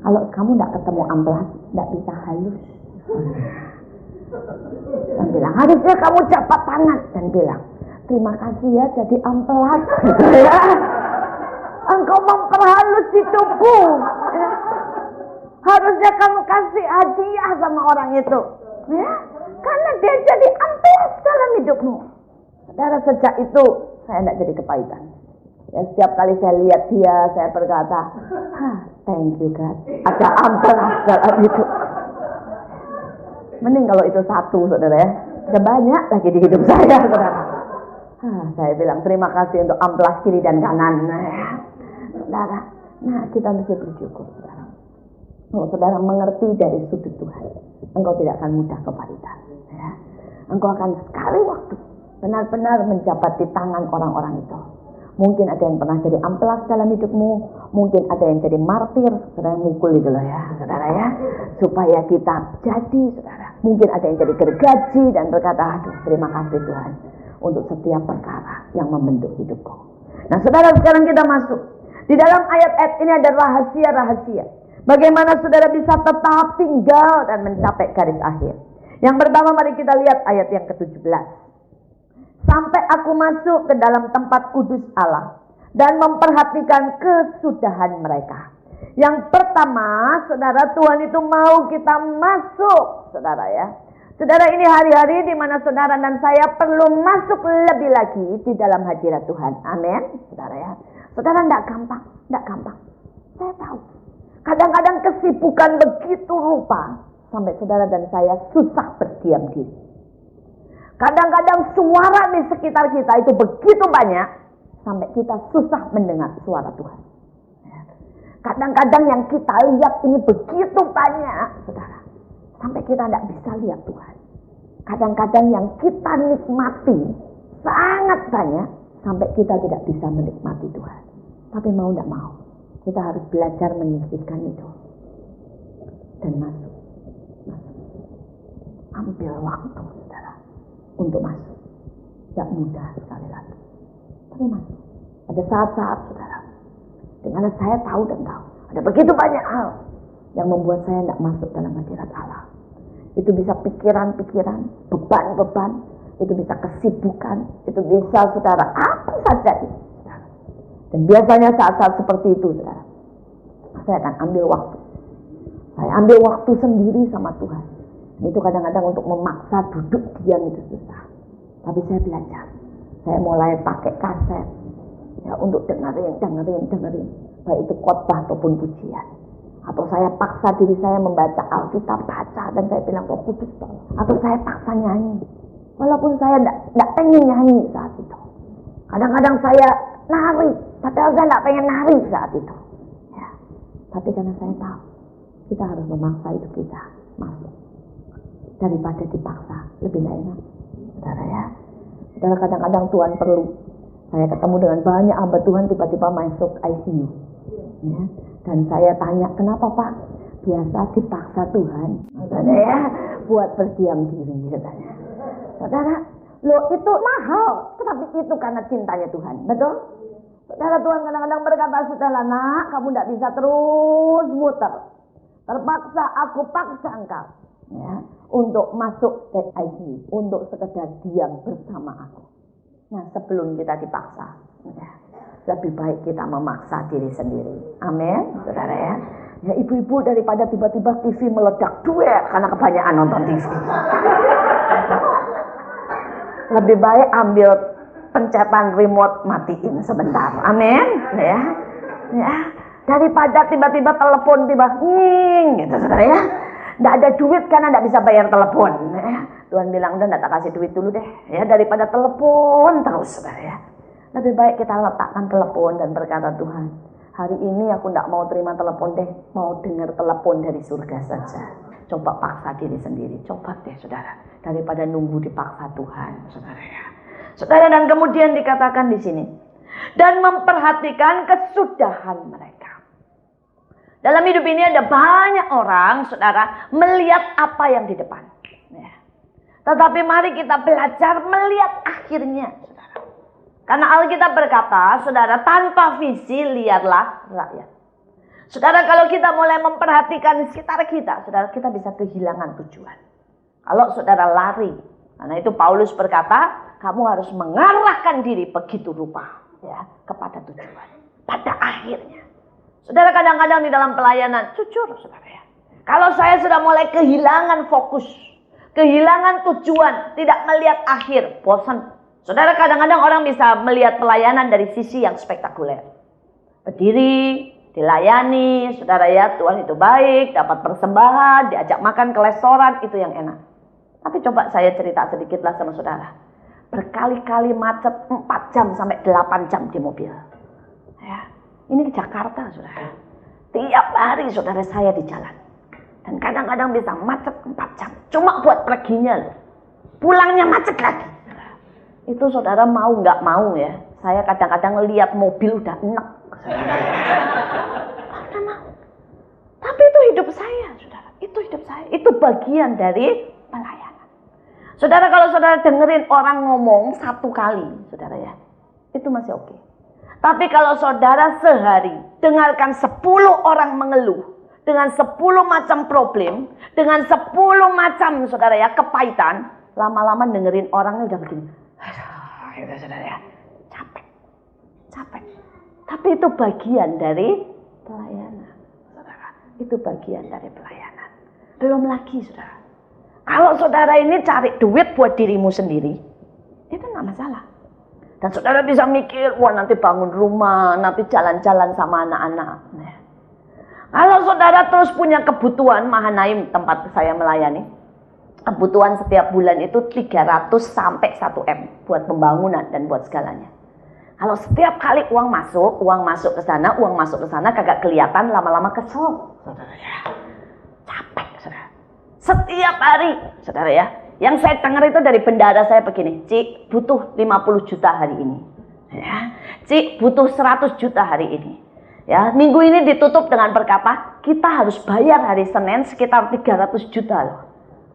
S1: Kalau kamu tidak ketemu amplas, tidak bisa halus. Dan bilang, harusnya kamu jabat tangan. Dan bilang, terima kasih ya jadi amplas. Engkau memperhalus hidupku. Harusnya kamu kasih hadiah sama orang itu. Ya, karena dia jadi amplas dalam hidupmu. Saudara, sejak itu saya tidak jadi kepahitan. Ya, setiap kali saya lihat dia, saya berkata, thank you God, ada amplas dalam hidup. Mending kalau itu satu, saudara ya. Ada banyak lagi di hidup saya, saudara. Saya bilang terima kasih untuk amplas kiri dan kanan. Saudara, nah kita mesti bersyukur, saudara. Kalau saudara mengerti dari sudut Tuhan, engkau tidak akan mudah kepahitan. Ya. Engkau akan sekali waktu benar-benar menjabat di tangan orang-orang itu. Mungkin ada yang pernah jadi amplas dalam hidupmu, mungkin ada yang jadi martir, saudara mukul itu loh ya, saudara ya, supaya kita jadi, saudara. Mungkin ada yang jadi gergaji dan berkata, aduh terima kasih Tuhan untuk setiap perkara yang membentuk hidupku. Nah saudara, sekarang kita masuk. Di dalam ayat-ayat ini ada rahasia-rahasia. Bagaimana saudara bisa tetap tinggal dan mencapai garis akhir. Yang pertama mari kita lihat ayat yang ke-17. Sampai aku masuk ke dalam tempat kudus Allah dan memperhatikan kesudahan mereka. Yang pertama, saudara, Tuhan itu mau kita masuk, saudara ya. Saudara, ini hari-hari di mana saudara dan saya perlu masuk lebih lagi di dalam hadirat Tuhan. Amin, saudara ya. Saudara, tidak gampang, tidak gampang. Saya tahu. Kadang-kadang kesibukan begitu rupa sampai saudara dan saya susah berdiam diri. Kadang-kadang suara di sekitar kita itu begitu banyak sampai kita susah mendengar suara Tuhan. Kadang-kadang yang kita lihat ini begitu banyak, saudara, sampai kita tidak bisa lihat Tuhan. Kadang-kadang yang kita nikmati sangat banyak sampai kita tidak bisa menikmati Tuhan. Tapi mau tidak mau, kita harus belajar menyisihkan itu dan masuk. Ambil waktu, saudara, untuk masuk. Tidak mudah sekali lagi, tapi masuk. Ada saat-saat, saudara, dimana saya tahu dan tahu ada begitu banyak hal yang membuat saya tidak masuk dalam hadirat Allah. Itu bisa pikiran-pikiran, beban-beban, itu bisa kesibukan, itu bisa, saudara, apa saja itu. Dan biasanya saat-saat seperti itu, saudara, saya akan ambil waktu. Saya ambil waktu sendiri sama Tuhan. Itu kadang-kadang untuk memaksa duduk diam itu susah. Tapi saya belajar. Saya mulai pakai kaset ya, untuk dengerin. Baik itu khotbah ataupun pujian. Atau saya paksa diri saya membaca Alkitab, baca, dan saya bilang, oh kudus tolong. Atau saya paksa nyanyi. Walaupun saya tidak pengen nyanyi saat itu. Kadang-kadang saya nari, padahal saya tidak pengen nari saat itu. Ya. Tapi karena saya tahu, kita harus memaksa hidup kita masuk. Daripada dipaksa, lebih enak, saudara ya. Saudara, kadang-kadang Tuhan perlu. Saya ketemu dengan banyak hamba Tuhan tiba-tiba masuk ICU. Ya. Dan saya tanya, kenapa Pak? Biasa dipaksa Tuhan, saudara ya, buat berdiam diri, katanya. Saudara, loh itu mahal, tetapi itu karena cintanya Tuhan, betul? Saudara, Tuhan kadang-kadang berkata, saudara nak, kamu tidak bisa terus muter. Terpaksa aku paksa engkau, ya, untuk masuk ke ICU, untuk sekedar diam bersama aku. Nah, sebelum kita dipaksa, ya, lebih baik kita memaksa diri sendiri. Amin, saudara ya. Ya ibu-ibu daripada tiba-tiba TV meledak duet karena kebanyakan nonton TV. Lebih baik ambil pencetan remote, matiin sebentar. Amin. Ya. Daripada tiba-tiba telepon nging gitu saudara ya. Nggak ada duit karena nggak bisa bayar telepon. Ya. Tuhan bilang udah nggak tak kasih duit dulu deh. Ya daripada telepon terus saudara ya. Lebih baik kita letakkan telepon dan berkata, Tuhan, hari ini aku tidak mau terima telepon deh, mau dengar telepon dari surga saja. Coba paksa diri sendiri, coba deh saudara, daripada nunggu dipaksa Tuhan, saudara ya. Saudara, dan kemudian dikatakan di sini, dan memperhatikan kesudahan mereka. Dalam hidup ini ada banyak orang, saudara, melihat apa yang di depan. Ya. Tetapi mari kita belajar melihat akhirnya. Karena Alkitab berkata, saudara, tanpa visi lihatlah rakyat. Saudara, kalau kita mulai memperhatikan sekitar kita, saudara, kita bisa kehilangan tujuan. Kalau saudara lari, karena itu Paulus berkata, kamu harus mengarahkan diri begitu rupa ya kepada tujuan. Pada akhirnya. Saudara, kadang-kadang di dalam pelayanan, jujur saudara ya. Kalau saya sudah mulai kehilangan fokus, kehilangan tujuan, tidak melihat akhir, bosan. Saudara, kadang-kadang orang bisa melihat pelayanan dari sisi yang spektakuler. Berdiri, dilayani, saudara ya, Tuhan itu baik, dapat persembahan, diajak makan ke restoran, itu yang enak. Tapi coba saya cerita sedikitlah sama saudara. Berkali-kali macet 4 jam sampai 8 jam di mobil. Ya, ini ke Jakarta saudara. Tiap hari saudara saya di jalan. Dan kadang-kadang bisa macet 4 jam. Cuma buat perginya. Pulangnya macet lagi. Itu saudara mau nggak mau ya, saya kadang-kadang lihat mobil udah enek. Udah mau. Tapi itu hidup saya, saudara. Itu hidup saya. Itu bagian dari pelayanan. Saudara, kalau saudara dengerin orang ngomong 1 kali, saudara ya, itu masih oke. Tapi kalau saudara sehari dengarkan 10 orang mengeluh dengan 10 macam problem, dengan 10 macam saudara ya kepahitan, lama-lama dengerin orangnya udah begini. Aduh, saudara ya, capek. Tapi itu bagian dari pelayanan, saudara. Itu bagian dari pelayanan. Belum lagi, saudara. Kalau saudara ini cari duit buat dirimu sendiri, itu nggak masalah. Dan saudara bisa mikir, wah nanti bangun rumah, nanti jalan-jalan sama anak-anak. Nah. Kalau saudara terus punya kebutuhan, Mahanaim tempat saya melayani. Kebutuhan setiap bulan itu 300 sampai 1 M buat pembangunan dan buat segalanya. Kalau setiap kali uang masuk ke sana, kagak kelihatan, lama-lama kesel. Saudara ya. Capek, saudara. Setiap hari, saudara ya. Yang saya dengar itu dari bendahara saya begini, Cik butuh 50 juta hari ini. Ya. Cik butuh 100 juta hari ini. Ya, minggu ini ditutup dengan berkata, kita harus bayar hari Senin sekitar 300 juta loh.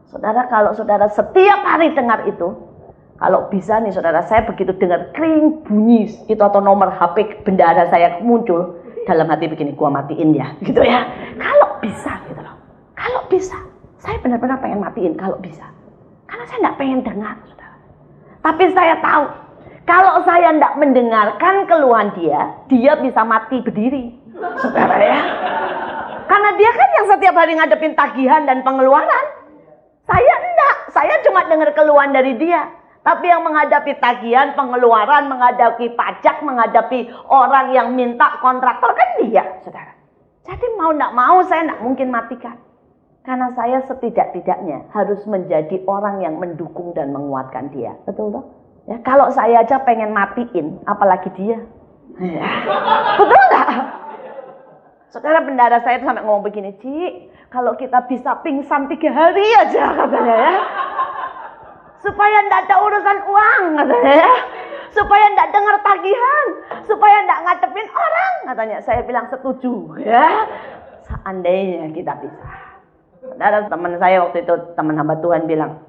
S1: Saudara, kalau saudara setiap hari dengar itu, kalau bisa nih saudara, saya begitu dengar kring bunyi itu atau nomor HP bendahara saya muncul, dalam hati begini, gua matiin ya, gitu ya. Kalau bisa gitu loh. Kalau bisa, saya benar-benar pengen matiin kalau bisa. Karena saya enggak pengen dengar, saudara. Tapi saya tahu, kalau saya enggak mendengarkan keluhan dia bisa mati berdiri, saudara ya. Karena dia kan yang setiap hari ngadepin tagihan dan pengeluaran. Saya enggak, saya cuma dengar keluhan dari dia. Tapi yang menghadapi tagihan, pengeluaran, menghadapi pajak, menghadapi orang yang minta kontraktor kan dia, saudara. Jadi mau enggak mau saya enggak mungkin matikan. Karena saya setidak-tidaknya harus menjadi orang yang mendukung dan menguatkan dia. Betul toh? Ya, kalau saya aja pengen matiin, apalagi dia. Ya. Betul enggak? Saudara, bendahara saya itu sampai ngomong begini, Cik, kalau kita bisa pingsan 3 hari aja katanya ya. Supaya enggak ada urusan uang katanya ya. Supaya enggak dengar tagihan, supaya enggak ngadepin orang katanya. Saya bilang setuju ya. Seandainya kita bisa. Saudara, teman saya waktu itu, teman hamba Tuhan bilang,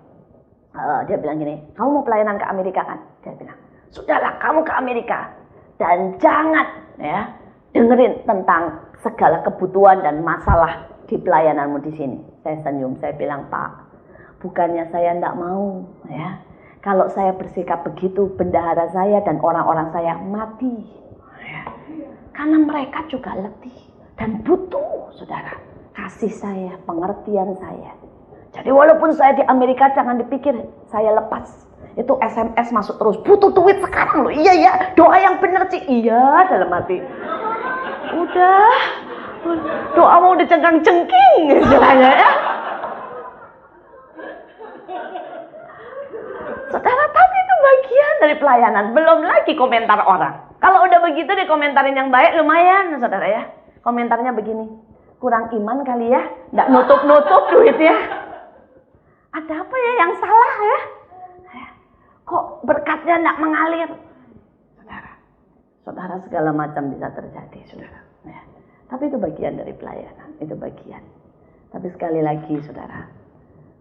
S1: dia bilang gini, kamu mau pelayanan ke Amerika kan? Dia bilang, sudahlah kamu ke Amerika dan jangan ya dengerin tentang segala kebutuhan dan masalah di pelayananmu di sini. Saya senyum, saya bilang, Pak, bukannya saya enggak mau ya. Kalau saya bersikap begitu, bendahara saya dan orang-orang saya mati. Ya. Karena mereka juga letih. dan butuh, saudara, kasih saya, pengertian saya. Jadi walaupun saya di Amerika, jangan dipikir saya lepas. Itu SMS masuk terus, butuh duit sekarang loh. Iya ya, doa yang benar sih. Iya, dalam hati. Udah, doa mau dicengkang-cengking istilahnya ya. Saudara, tapi itu bagian dari pelayanan. Belum lagi komentar orang. Kalau udah begitu dikomentarin yang baik lumayan, saudara ya. Komentarnya begini, kurang iman kali ya, nggak nutup-nutup duitnya. Ada apa ya yang salah ya? Kok berkatnya nggak mengalir? Saudara, segala macam bisa terjadi, saudara. Ya. Tapi itu bagian dari pelayanan, itu bagian. Tapi sekali lagi, saudara,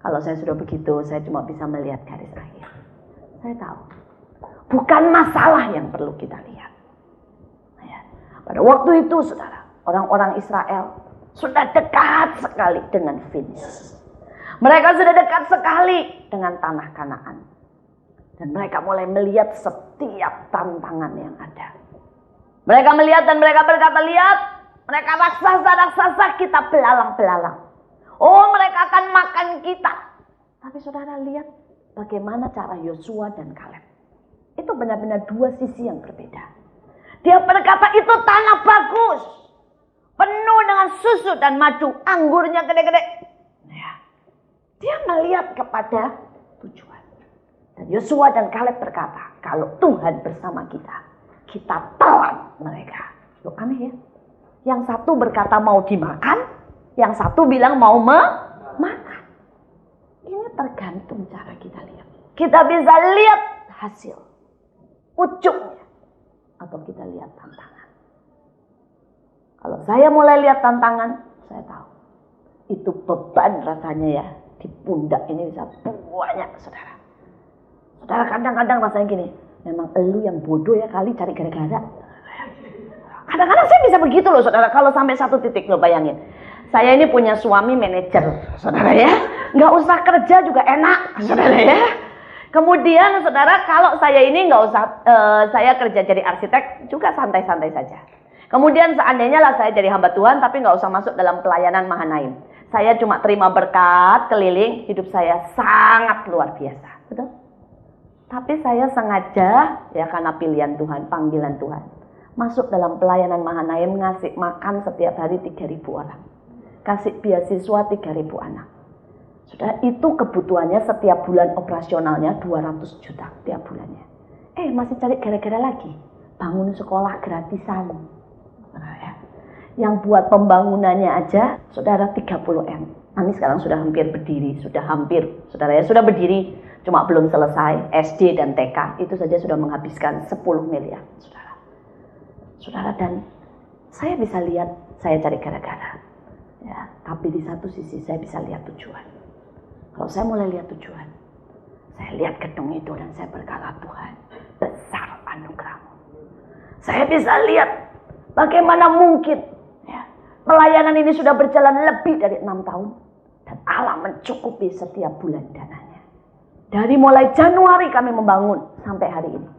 S1: kalau saya sudah begitu, saya cuma bisa melihat garis akhir. Saya tahu, bukan masalah yang perlu kita lihat. Ya. Pada waktu itu, saudara, orang-orang Israel sudah dekat sekali dengan finish. Mereka sudah dekat sekali dengan tanah Kanaan. Dan mereka mulai melihat setiap tantangan yang ada. Mereka melihat dan mereka berkata, lihat, mereka raksasa-raksasa, kita belalang-belalang. Oh, mereka akan makan kita. Tapi saudara lihat bagaimana cara Yosua dan Kaleb. Itu benar-benar dua sisi yang berbeda. Dia berkata, itu tanah bagus. Penuh dengan susu dan madu. Anggurnya gede-gede. Ya. Dia melihat kepada tujuan. Dan Yosua dan Kaleb berkata, kalau Tuhan bersama kita, kita telan mereka. Loh, aneh ya. Yang satu berkata mau dimakan, yang satu bilang mau makan. Ini tergantung cara kita lihat. Kita bisa lihat hasil, ujungnya, atau kita lihat tantangan. Kalau saya mulai lihat tantangan, saya tahu itu beban rasanya ya di pundak ini bisa banyak, saudara. Saudara kadang-kadang rasanya gini, memang elu yang bodoh ya kali cari gara-gara. Kadang-kadang saya bisa begitu loh, saudara. Kalau sampai satu titik loh, bayangin. Saya ini punya suami manajer, saudara ya. Nggak usah kerja juga enak, saudara ya. Kemudian saudara, kalau saya ini nggak usah, saya kerja jadi arsitek juga santai-santai saja. Kemudian seandainya lah saya jadi hamba Tuhan, tapi nggak usah masuk dalam pelayanan Mahanaim. Saya cuma terima berkat keliling, hidup saya sangat luar biasa, betul? Tapi saya sengaja, ya karena pilihan Tuhan, panggilan Tuhan, masuk dalam pelayanan Mahanaim, ngasih makan setiap hari 3.000 orang. Kasih beasiswa 3.000 anak. Sudah itu kebutuhannya setiap bulan operasionalnya 200 juta tiap bulannya. Masih cari gara-gara lagi. Bangun sekolah gratisan. Ya. Yang buat pembangunannya aja, saudara 30M. Ini sekarang sudah hampir berdiri. Saudara ya, sudah berdiri. Cuma belum selesai. SD dan TK itu saja sudah menghabiskan 10 miliar. Saudara, dan saya bisa lihat saya cari gara-gara. Ya, tapi di satu sisi saya bisa lihat tujuan. Kalau saya mulai lihat tujuan, saya lihat gedung itu dan saya berkata, Tuhan, besar anugerah-Mu. Saya bisa lihat bagaimana mungkin ya, pelayanan ini sudah berjalan lebih dari 6 tahun. Dan Allah mencukupi setiap bulan dananya. Dari mulai Januari kami membangun sampai hari ini.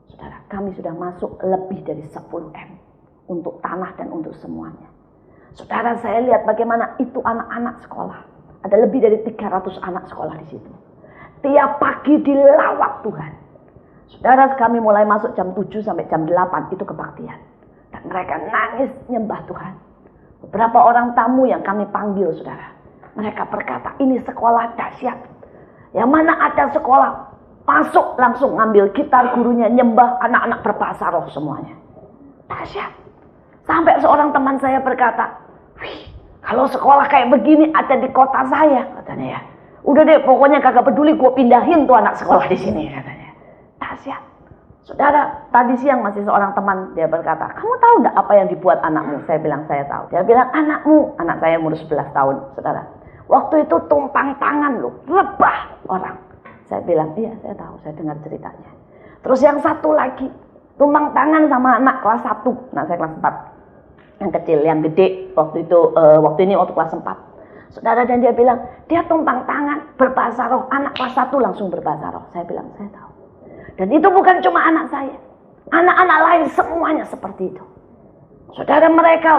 S1: Saudara, kami sudah masuk lebih dari 10M untuk tanah dan untuk semuanya. Saudara, saya lihat bagaimana itu anak-anak sekolah. Ada lebih dari 300 anak sekolah di situ. Tiap pagi dilawat Tuhan. Saudara, kami mulai masuk jam 7 sampai jam 8 itu kebaktian. Dan mereka nangis nyembah Tuhan. Beberapa orang tamu yang kami panggil, saudara, mereka berkata, ini sekolah dahsyat. Yang mana ada sekolah, masuk langsung ngambil gitar, gurunya nyembah, anak-anak berbahasa roh semuanya. Dahsyat. Sampai seorang teman saya berkata, wih, kalau sekolah kayak begini ada di kota saya, katanya ya. Udah deh, pokoknya kagak peduli, gue pindahin tuh anak sekolah di sini, katanya. Dahsyat. Saudara, tadi siang masih seorang teman, dia berkata, kamu tahu enggak apa yang dibuat anakmu? Saya bilang, saya tahu. Dia bilang, anakmu, anak saya umur 11 tahun, saudara. Waktu itu tumpang tangan loh, rebah orang. Saya bilang, iya saya tahu, saya dengar ceritanya. Terus yang satu lagi, tumpang tangan sama anak kelas 1, nah saya kelas 4. Yang kecil, yang gede, waktu ini waktu kelas 4. Saudara, dan dia bilang, dia tumpang tangan, berbahasa roh, anak kelas 1 langsung berbahasa roh. Saya bilang, saya tahu. Dan itu bukan cuma anak saya. Anak-anak lain semuanya seperti itu. Saudara, mereka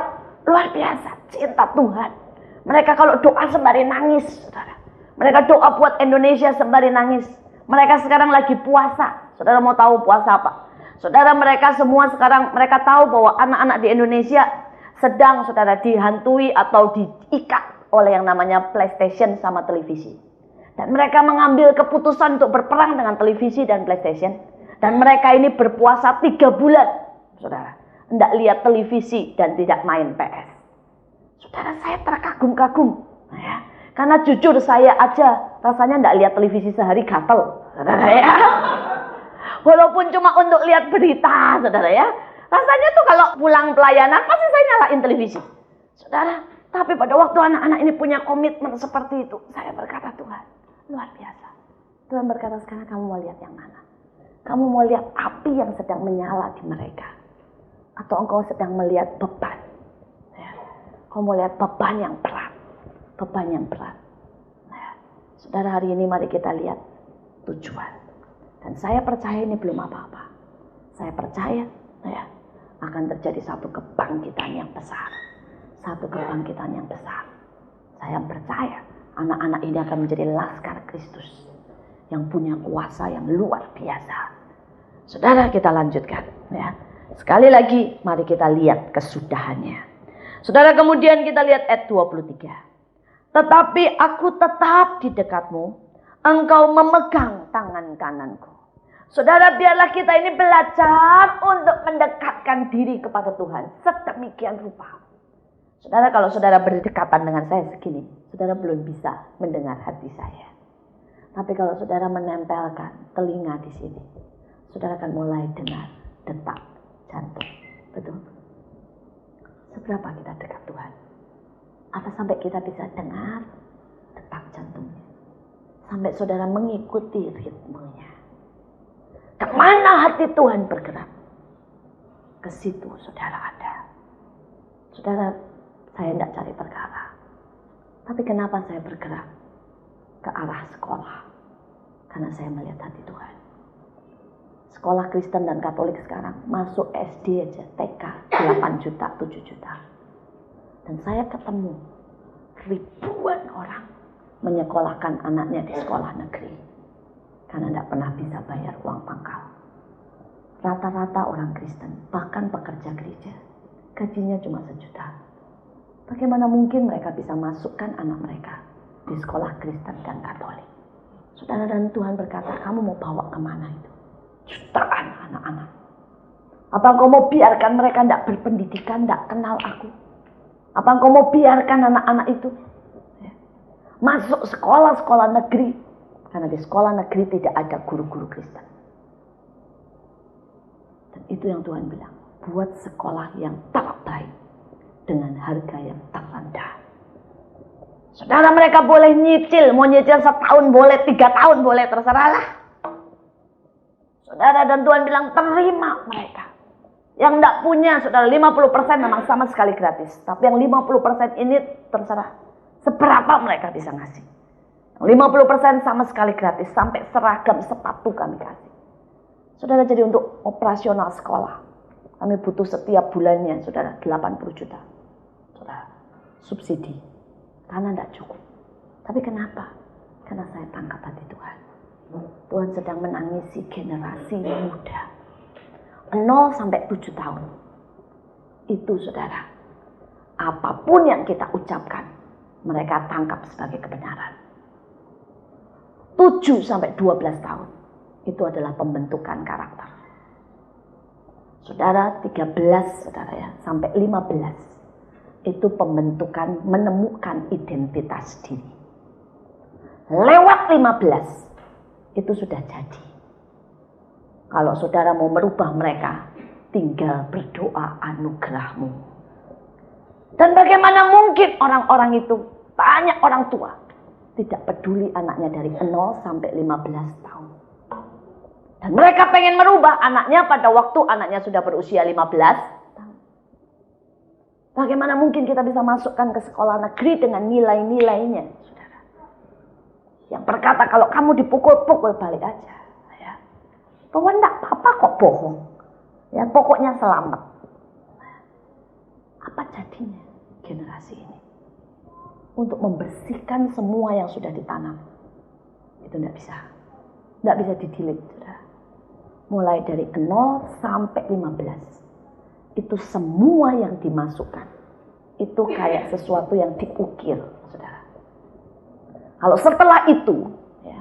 S1: Luar biasa, cinta Tuhan. Mereka kalau doa sembari nangis, saudara. Mereka doa buat Indonesia sembari nangis. Mereka sekarang lagi puasa. Saudara mau tahu puasa apa? Saudara, mereka semua sekarang, mereka tahu bahwa anak-anak di Indonesia sedang, saudara, dihantui atau diikat oleh yang namanya PlayStation sama televisi. Dan mereka mengambil keputusan untuk berperang dengan televisi dan PlayStation. Dan mereka ini berpuasa 3 bulan, saudara. Tidak lihat televisi dan tidak main PS. Saudara, saya terkagum-kagum. Ya. Karena jujur saya aja rasanya tidak lihat televisi sehari gatel. Saudara ya. Walaupun cuma untuk lihat berita, saudara ya. Rasanya tuh kalau pulang pelayanan pasti saya nyalain televisi. Saudara, tapi pada waktu anak-anak ini punya komitmen seperti itu, saya berkata, Tuhan, luar biasa. Tuhan berkata, sekarang kamu mau lihat yang mana? Kamu mau lihat api yang sedang menyala di mereka? Atau engkau sedang melihat beban? Ya. Kau mau lihat beban yang berat. Beban yang berat. Ya. Saudara, hari ini mari kita lihat tujuan. Dan saya percaya ini belum apa-apa. Saya percaya ya, akan terjadi satu kebangkitan yang besar. Satu kebangkitan yang besar. Saya percaya anak-anak ini akan menjadi laskar Kristus. Yang punya kuasa yang luar biasa. Saudara, kita lanjutkan ya. Sekali lagi, mari kita lihat kesudahannya. Saudara, kemudian kita lihat ayat 23. Tetapi aku tetap di dekatmu, engkau memegang tangan kananku. Saudara, biarlah kita ini belajar untuk mendekatkan diri kepada Tuhan. Sedemikian rupa. Saudara, kalau saudara berdekatan dengan saya segini, saudara belum bisa mendengar hati saya. Tapi kalau saudara menempelkan telinga di sini, saudara akan mulai dengar detak jantung. Betul? Seberapa kita dekat Tuhan? Apa sampai kita bisa dengar detak jantungnya? Sampai saudara mengikuti ritmenya. Kemana hati Tuhan bergerak? Ke situ saudara ada. Saudara, saya tidak cari perkara. Tapi kenapa saya bergerak ke arah sekolah? Karena saya melihat hati Tuhan. Sekolah Kristen dan Katolik sekarang masuk SD aja, TK 8 juta, 7 juta. Dan saya ketemu ribuan orang menyekolahkan anaknya di sekolah negeri. Karena tidak pernah bisa bayar uang pangkal. Rata-rata orang Kristen, bahkan pekerja gereja, gajinya cuma 1 juta. Bagaimana mungkin mereka bisa masukkan anak mereka di sekolah Kristen dan Katolik? Saudara, dan Tuhan berkata, kamu mau bawa kemana itu? Jutaan anak-anak. Apa engkau mau biarkan mereka tidak berpendidikan, tidak kenal aku? Apa engkau mau biarkan anak-anak itu masuk sekolah-sekolah negeri? Karena di sekolah negeri tidak ada guru-guru Kristen. Dan itu yang Tuhan bilang, buat sekolah yang terbaik dengan harga yang terendah. Saudara, mereka boleh nyicil, mau nyicil 1 tahun boleh, 3 tahun boleh, terserahlah. Saudara, dan Tuhan bilang terima mereka. Yang tidak punya, saudara, 50% memang sama sekali gratis. Tapi yang 50% ini terserah seberapa mereka bisa ngasih. 50% sama sekali gratis, sampai seragam sepatu kami kasih. Saudara, jadi untuk operasional sekolah, kami butuh setiap bulannya, saudara, 80 juta. Saudara, subsidi. Karena tidak cukup. Tapi kenapa? Karena saya tangkap hati Tuhan. Tuhan sedang menangisi generasi muda 0 sampai 7 tahun. Itu saudara, apapun yang kita ucapkan, mereka tangkap sebagai kebenaran. 7 sampai 12 tahun, itu adalah pembentukan karakter. Saudara, 13 saudara ya, sampai 15, itu pembentukan menemukan identitas diri. Lewat 15, itu sudah jadi. Kalau saudara mau merubah mereka, tinggal berdoa anugerahmu. Dan bagaimana mungkin orang-orang itu, banyak orang tua, tidak peduli anaknya dari 0 sampai 15 tahun. Dan mereka pengen merubah anaknya pada waktu anaknya sudah berusia 15 tahun. Bagaimana mungkin kita bisa masukkan ke sekolah negeri dengan nilai-nilainya, saudara? Yang berkata kalau kamu dipukul-pukul balik aja. Ya. Bahwa enggak apa-apa kok bohong. Ya, pokoknya selamat. Apa jadinya? generasi ini. Untuk membersihkan semua yang sudah ditanam. Itu tidak bisa. Tidak bisa di-delete, saudara. Mulai dari 0 sampai 15. Itu semua yang dimasukkan. Itu kayak sesuatu yang diukir, saudara. Kalau setelah itu, ya,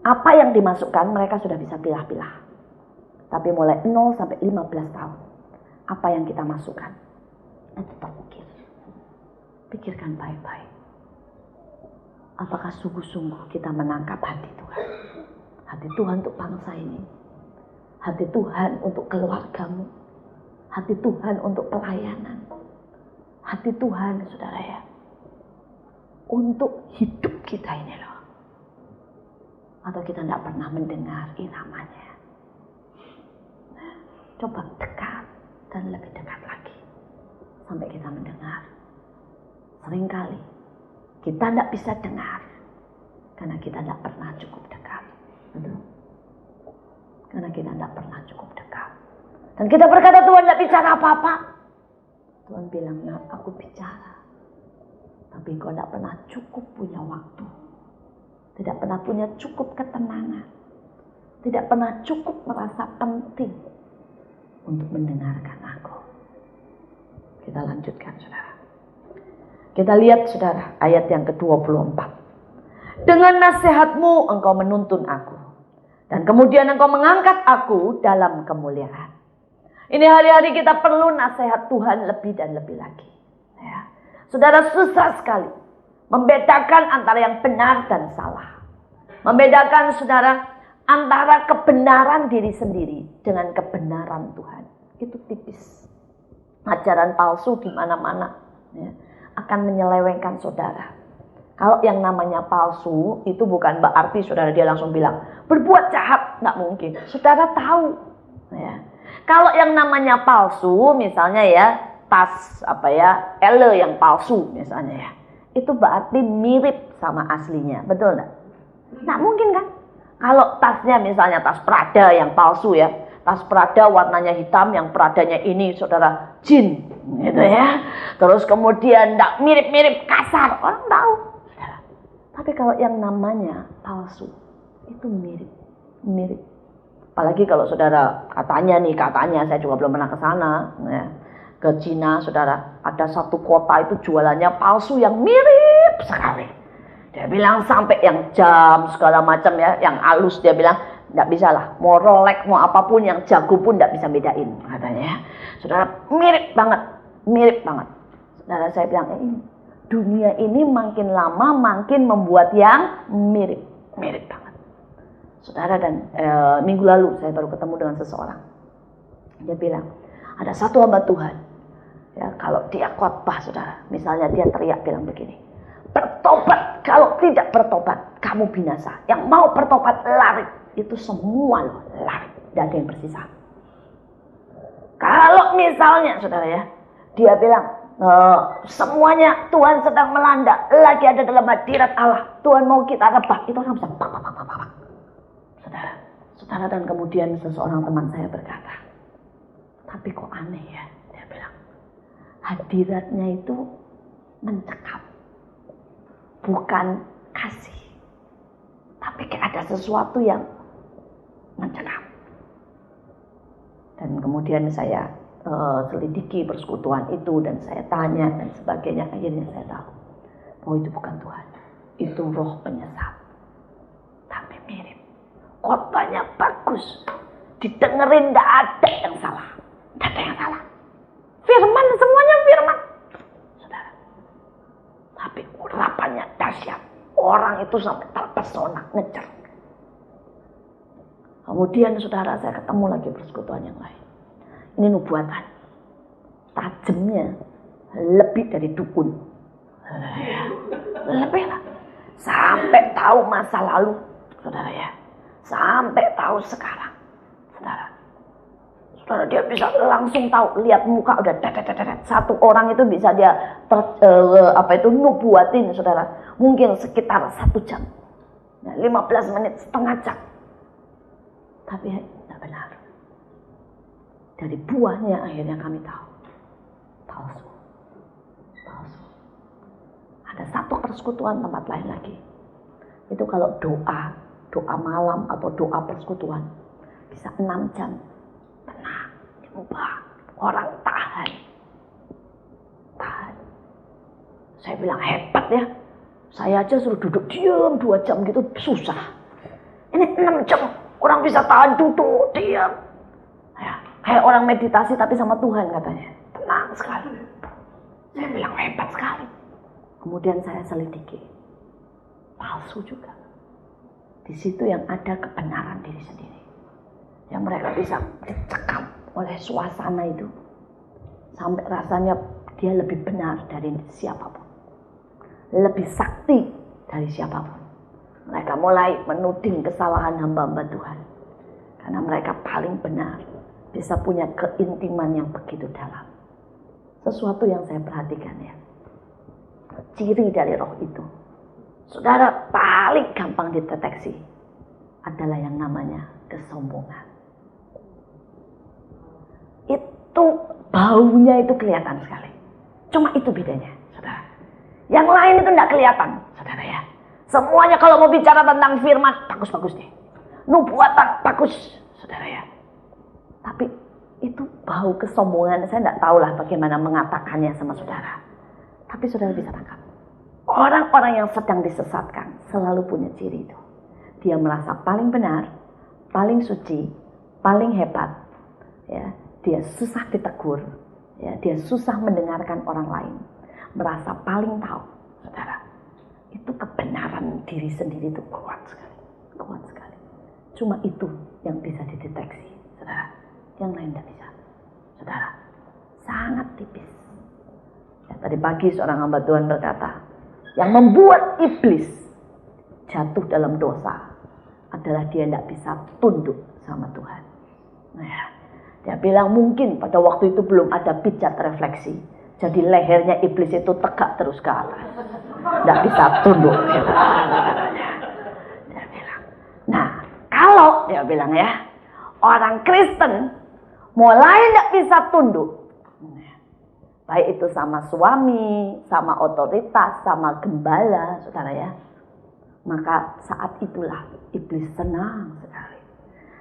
S1: apa yang dimasukkan mereka sudah bisa pilah-pilah. Tapi mulai 0 sampai 15 tahun, apa yang kita masukkan, itu terukir. Pikirkan baik-baik. Apakah sungguh-sungguh kita menangkap hati Tuhan? Hati Tuhan untuk bangsa ini. Hati Tuhan untuk keluargamu. Hati Tuhan untuk pelayanan. Hati Tuhan, saudara ya, untuk hidup kita ini loh. Atau kita tidak pernah mendengar iramanya. Nah, coba dekat dan lebih dekat lagi. Sampai kita mendengar. Seringkali kita tidak bisa dengar. Karena kita tidak pernah cukup dekat. Betul? Karena kita tidak pernah cukup dekat. Dan kita berkata Tuhan tidak bicara apa-apa. Tuhan bilang, nah aku bicara. Tapi kau tidak pernah cukup punya waktu. Tidak pernah punya cukup ketenangan. Tidak pernah cukup merasa penting untuk mendengarkan aku. Kita lanjutkan, saudara. Kita lihat, saudara, ayat yang ke-24. Dengan nasihatmu engkau menuntun aku. Dan kemudian engkau mengangkat aku dalam kemuliaan. Ini hari-hari kita perlu nasihat Tuhan lebih dan lebih lagi. Ya. Saudara, susah sekali membedakan antara yang benar dan salah. Membedakan, saudara, antara kebenaran diri sendiri dengan kebenaran Tuhan. Itu tipis. Ajaran palsu di mana-mana, ya, akan menyelewengkan saudara. Kalau yang namanya palsu itu bukan berarti saudara dia langsung bilang berbuat jahat, nggak mungkin. Saudara tahu, ya. Kalau yang namanya palsu, misalnya ya tas ele yang palsu misalnya ya, itu berarti mirip sama aslinya, betul nggak? Nggak mungkin kan? Kalau tasnya misalnya tas Prada yang palsu ya, tas Prada warnanya hitam, yang Pradanya ini saudara jin, gitu ya. Terus kemudian nggak mirip-mirip, kasar, orang tahu. Saudara. Tapi kalau yang namanya palsu, itu mirip. Apalagi kalau saudara katanya saya juga belum pernah ke sana, ya, ke Cina, saudara, ada satu kota itu jualannya palsu yang mirip sekali. Dia bilang sampai yang jam segala macam ya, yang halus dia bilang nggak bisa lah, mau Rolex mau apapun yang jago pun nggak bisa bedain katanya. Saudara, mirip banget. Saudara, saya bilang ini dunia ini makin lama makin membuat yang mirip banget. Saudara, dan minggu lalu saya baru ketemu dengan seseorang. Dia bilang, ada satu hamba Tuhan. Ya, kalau dia khotbah, saudara, misalnya dia teriak bilang begini, bertobat, kalau tidak bertobat, kamu binasa. Yang mau bertobat lari. Itu semua loh, lari. Tidak ada yang bersisa. Kalau misalnya, saudara ya, dia bilang, semuanya Tuhan sedang melanda, lagi ada dalam hadirat Allah, Tuhan mau kita rebah. Itu orang bisa Saudara, dan kemudian seseorang teman saya berkata, tapi kok aneh ya, dia bilang, hadiratnya itu mencekam, bukan kasih, tapi kayak ada sesuatu yang mencekam. Dan kemudian saya selidiki persekutuan itu, dan saya tanya dan sebagainya, akhirnya saya tahu bahwa itu bukan Tuhan, itu roh penyesat, tapi mirip. Khotbahnya bagus, didengerin gak ada yang salah, firman, semuanya firman, saudara. Tapi urapannya dahsyat, orang itu sampai terpesona, ngejar. Kemudian saudara, saya ketemu lagi persekutuan yang lain. Ini nubuatan, tajamnya lebih dari dukun, lebih lah, sampai tahu masa lalu, saudara ya. Sampai tahu sekarang, saudara, dia bisa langsung tahu, lihat muka udah satu orang itu bisa dia nubuatin, saudara, mungkin sekitar 1 jam, 15 menit, setengah jam, tapi tidak benar. Dari buahnya akhirnya kami tahu, palsu. Ada satu persekutuan tempat lain lagi. Itu kalau doa malam atau doa persekutuan bisa 6 jam. Tenang, diubah. Orang tahan. Saya bilang hebat ya. Saya aja suruh duduk diam 2 jam gitu susah. Ini 6 jam orang bisa tahan duduk diam. Ya, kayak orang meditasi tapi sama Tuhan katanya. Tenang sekali. Saya bilang hebat sekali. Kemudian saya selidiki. Palsu juga. Di situ yang ada kebenaran diri sendiri. Yang mereka bisa dicekam oleh suasana itu. Sampai rasanya dia lebih benar dari siapapun. Lebih sakti dari siapapun. Mereka mulai menuding kesalahan hamba-hamba Tuhan. Karena mereka paling benar. Bisa punya keintiman yang begitu dalam. Sesuatu yang saya perhatikan ya. Ciri dari roh itu. Saudara, paling gampang dideteksi adalah yang namanya kesombongan. Itu baunya itu kelihatan sekali. Cuma itu bedanya, saudara. Yang lain itu tidak kelihatan, saudara ya. Semuanya kalau mau bicara tentang firman, bagus-bagus deh. Nubuatan, bagus, saudara ya. Tapi itu bau kesombongan, saya tidak tahulah bagaimana mengatakannya sama saudara. Tapi saudara bisa tangkap. Orang-orang yang sedang disesatkan selalu punya ciri itu. Dia merasa paling benar, paling suci, paling hebat. Ya, dia susah ditegur. Ya, dia susah mendengarkan orang lain. Merasa paling tahu, saudara. Itu kebenaran diri sendiri itu kuat sekali. Kuat sekali. Cuma itu yang bisa dideteksi, saudara. Yang lain tidak bisa. Saudara, sangat tipis. Ya, tadi pagi seorang hamba Tuhan berkata, yang membuat iblis jatuh dalam dosa adalah dia tidak bisa tunduk sama Tuhan. Nah, ya, dia bilang mungkin pada waktu itu belum ada pijat refleksi. Jadi lehernya iblis itu tegak terus ke atas. Tidak bisa tunduk. Dia bilang. Nah, kalau dia bilang ya, orang Kristen mulai tidak bisa tunduk. Baik itu sama suami, sama otoritas, sama gembala, saudara ya. Maka saat itulah iblis senang sekali.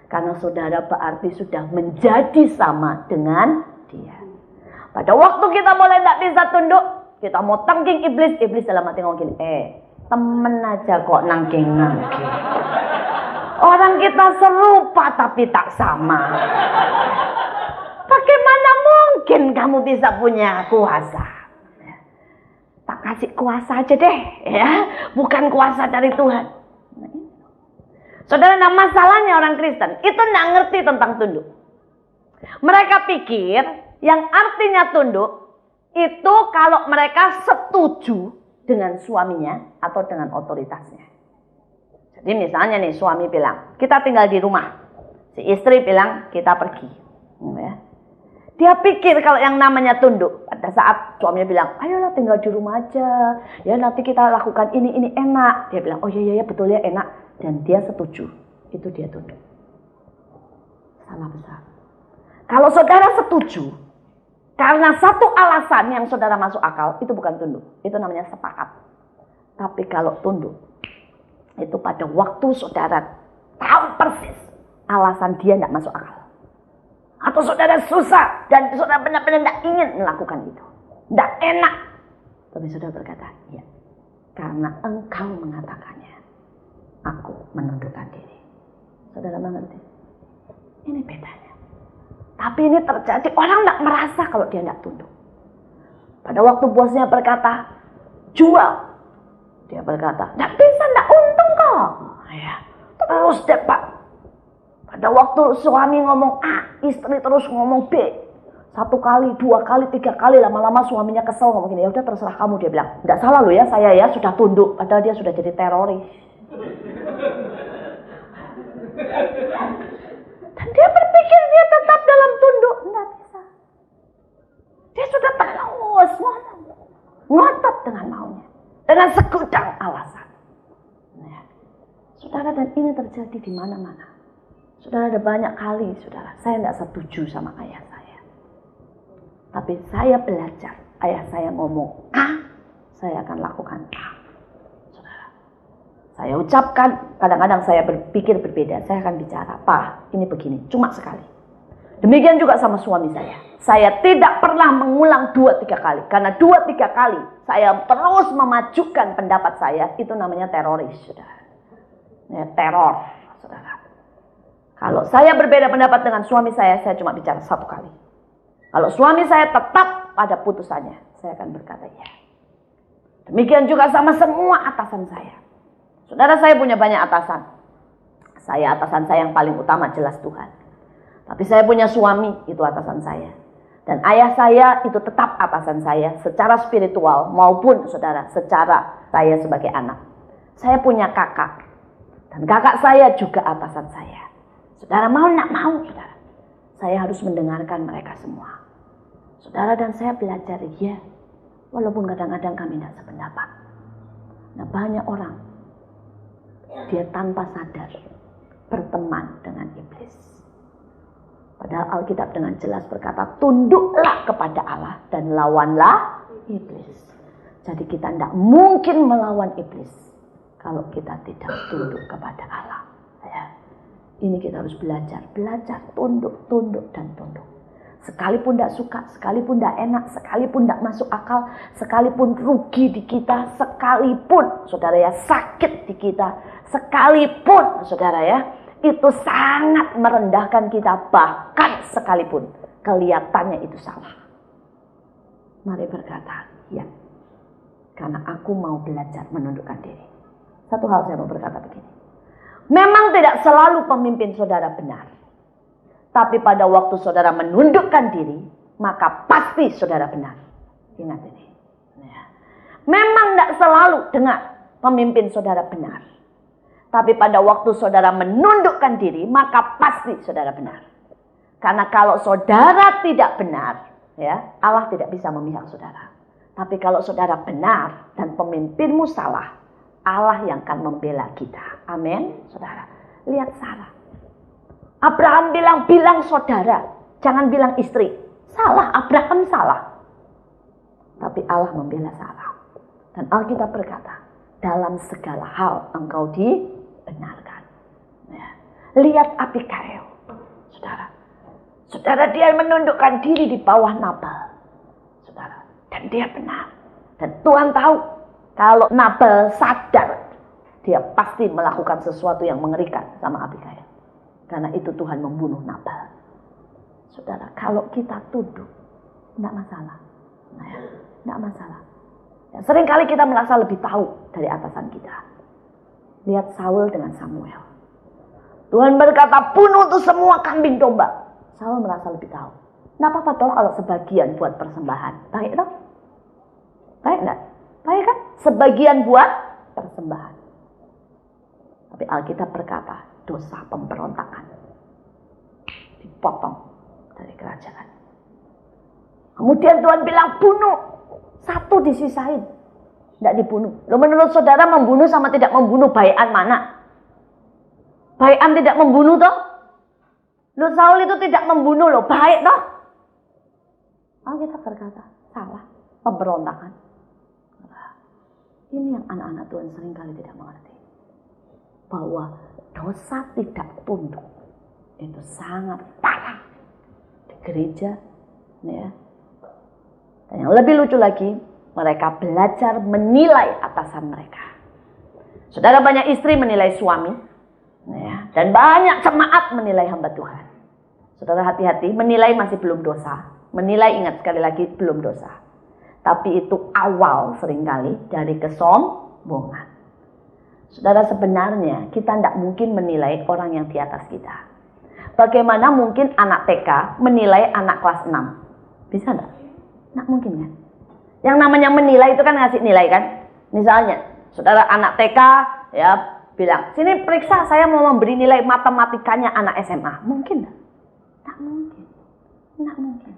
S1: Karena saudara berarti sudah menjadi sama dengan dia. Pada waktu kita mulai tidak bisa tunduk, kita mau tengking iblis dalam hati ngomong gini, temen aja kok nangking-nangking. Orang kita serupa tapi tak sama. Bagaimana mungkin kamu bisa punya kuasa? Tak kasih kuasa aja deh, ya. Bukan kuasa dari Tuhan. Saudara, nah masalahnya orang Kristen itu nggak ngerti tentang tunduk. Mereka pikir yang artinya tunduk itu kalau mereka setuju dengan suaminya atau dengan otoritasnya. Jadi misalnya nih suami bilang, kita tinggal di rumah. Si istri bilang, kita pergi. Ya. Dia pikir kalau yang namanya tunduk. Pada saat suaminya bilang, ayolah tinggal di rumah aja. Ya nanti kita lakukan ini enak. Dia bilang, oh iya betul ya enak. Dan dia setuju. Itu dia tunduk. Salah besar. Kalau saudara setuju. Karena satu alasan yang saudara masuk akal. Itu bukan tunduk. Itu namanya sepakat. Tapi kalau tunduk. Itu pada waktu saudara tahu persis. Alasan dia tidak masuk akal. Atau saudara susah dan saudara benar-benar tidak ingin melakukan itu. Tidak enak. Tapi saudara berkata, ya. Karena engkau mengatakannya. Aku menundukkan diri. Saudara mengerti? Ini bedanya. Tapi ini terjadi. Orang tidak merasa kalau dia tidak tunduk. Pada waktu bosnya berkata, jual. Dia berkata, tidak bisa, tidak untung kok. Ya. Terus deh Pak. Pada waktu suami ngomong A, istri terus ngomong B. 1 kali, 2 kali, 3 kali, lama-lama suaminya kesel ngomong gini, ya udah terserah kamu. Dia bilang, enggak salah lo ya, saya ya sudah tunduk. Padahal dia sudah jadi teroris. Dan dia berpikir dia tetap dalam tunduk. Enggak bisa. Dia sudah terus ngomong. Ngotot dengan maunya. Dengan segudang alasan. Nah, saudara, dan ini terjadi di mana-mana. Saudara, ada banyak kali, saudara, saya tidak setuju sama ayah saya. Tapi saya belajar, ayah saya ngomong A, saya akan lakukan A. Saudara, saya ucapkan, kadang-kadang saya berpikir berbeda. Saya akan bicara, Pak, ini begini, cuma sekali. Demikian juga sama suami saya. Saya tidak pernah mengulang 2-3 kali. Karena 2-3 kali saya terus memajukan pendapat saya. Itu namanya teroris, saudara. Ya, teror, saudara. Kalau saya berbeda pendapat dengan suami saya cuma bicara 1 kali. Kalau suami saya tetap pada putusannya, saya akan berkata ya. Demikian juga sama semua atasan saya. Saudara, saya punya banyak atasan. Atasan saya yang paling utama jelas Tuhan. Tapi saya punya suami, itu atasan saya. Dan ayah saya itu tetap atasan saya secara spiritual maupun saudara secara saya sebagai anak. Saya punya kakak. Dan kakak saya juga atasan saya. Saudara mau nak mau, saudara. Saya harus mendengarkan mereka semua. Saudara, dan saya belajar ya. Walaupun kadang-kadang kami tidak sependapat. Nah, banyak orang dia tanpa sadar berteman dengan iblis. Padahal Alkitab dengan jelas berkata, tunduklah kepada Allah dan lawanlah iblis. Jadi kita tidak mungkin melawan iblis kalau kita tidak tunduk kepada Allah. Ya. Ini kita harus belajar, tunduk, dan tunduk. Sekalipun tidak suka, sekalipun tidak enak, sekalipun tidak masuk akal, sekalipun rugi di kita, sekalipun saudara ya sakit di kita, sekalipun saudara ya itu sangat merendahkan kita, bahkan sekalipun kelihatannya itu salah. Mari berkata, ya, karena aku mau belajar menundukkan diri. Satu hal saya mau berkata begini. Memang tidak selalu pemimpin saudara benar. Tapi pada waktu saudara menundukkan diri, maka pasti saudara benar. Ingat ini. Ya. Memang tidak selalu dengar pemimpin saudara benar. Tapi pada waktu saudara menundukkan diri, maka pasti saudara benar. Karena kalau saudara tidak benar, ya, Allah tidak bisa memihak saudara. Tapi kalau saudara benar dan pemimpinmu salah, Allah yang akan membela kita. Amin, saudara. Lihat Sarah. Abraham bilang saudara, jangan bilang istri. Salah, Abraham salah. Tapi Allah membela Sarah. Dan Alkitab berkata, dalam segala hal engkau dibenarkan. Ya. Lihat Abigail, saudara. Saudara, dia menundukkan diri di bawah Nabal. Saudara, dan dia benar. Dan Tuhan tahu, kalau Nabal sadar, dia pasti melakukan sesuatu yang mengerikan sama Abigail. Karena itu Tuhan membunuh Nabal. Saudara, kalau kita tunduk, tidak masalah. Nah, ya, tidak masalah. Ya, seringkali kita merasa lebih tahu dari atasan kita. Lihat Saul dengan Samuel. Tuhan berkata, bunuh itu semua kambing domba. Saul merasa lebih tahu. Nah, apa toh kalau sebagian buat persembahan? Baik toh? Baik enggak? Baik kan? Sebagian buat persembahan. Tapi Alkitab berkata, dosa pemberontakan dipotong dari kerajaan. Kemudian Tuhan bilang bunuh, satu disisain, tidak dibunuh. Loh, menurut saudara membunuh sama tidak membunuh baikan mana? Baikan tidak membunuh toh? Loh, Saul itu tidak membunuh loh, baik toh? Alkitab berkata salah, pemberontakan. Ini yang anak-anak Tuhan seringkali tidak mengerti. Bahwa dosa tidak tunduk itu sangat parah di gereja, ya. Dan yang lebih lucu lagi, mereka belajar menilai atasan mereka. Saudara, banyak istri menilai suami, ya, dan banyak jemaat menilai hamba Tuhan. Saudara, hati-hati, menilai masih belum dosa. Menilai, ingat sekali lagi, belum dosa. Tapi itu awal seringkali dari kesombongan. Saudara, sebenarnya kita tidak mungkin menilai orang yang di atas kita. Bagaimana mungkin anak TK menilai anak kelas 6? Bisa enggak? Tidak mungkin kan? Yang namanya menilai itu kan ngasih nilai kan? Misalnya, saudara anak TK ya bilang, sini periksa saya mau memberi nilai matematikanya anak SMA. Mungkin enggak? Tak mungkin. Tidak mungkin.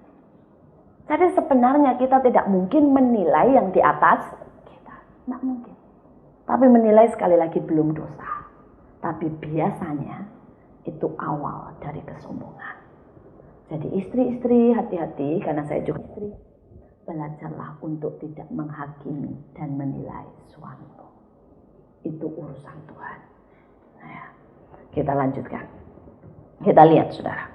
S1: Jadi sebenarnya kita tidak mungkin menilai yang di atas kita. Tidak mungkin. Tapi menilai sekali lagi belum dosa. Tapi biasanya itu awal dari kesombongan. Jadi istri-istri hati-hati, karena saya juga istri. belajarlah untuk tidak menghakimi dan menilai suamimu. Itu urusan Tuhan. Nah, ya. Kita lanjutkan. Kita lihat saudara.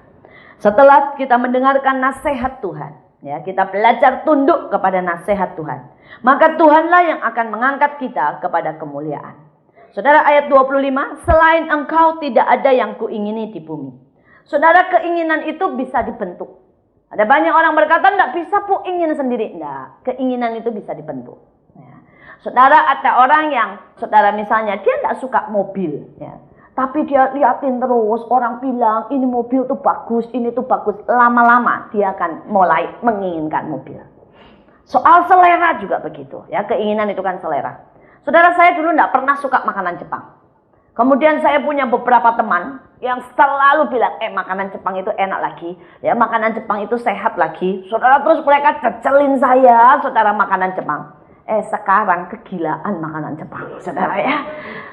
S1: Setelah kita mendengarkan nasihat Tuhan, ya, kita belajar tunduk kepada nasihat Tuhan, maka Tuhanlah yang akan mengangkat kita kepada kemuliaan. Saudara, ayat 25, selain engkau tidak ada yang kuingini di bumi. Saudara, keinginan itu bisa dibentuk. Ada banyak orang berkata, enggak bisa pu ingin sendiri. Enggak, keinginan itu bisa dibentuk. Ya. Saudara, ada orang yang, saudara misalnya, dia enggak suka mobil. Ya. Tapi dia liatin terus, orang bilang, ini mobil tuh bagus, ini tuh bagus. Lama-lama dia akan mulai menginginkan mobil. Soal selera juga begitu. Ya, keinginan itu kan selera. Saudara, saya dulu enggak pernah suka makanan Jepang. Kemudian saya punya beberapa teman yang selalu bilang, makanan Jepang itu enak lagi. Ya, makanan Jepang itu sehat lagi. Saudara, terus mereka cecelin saya, saudara, makanan Jepang. Sekarang kegilaan makanan Jepang, saudara ya.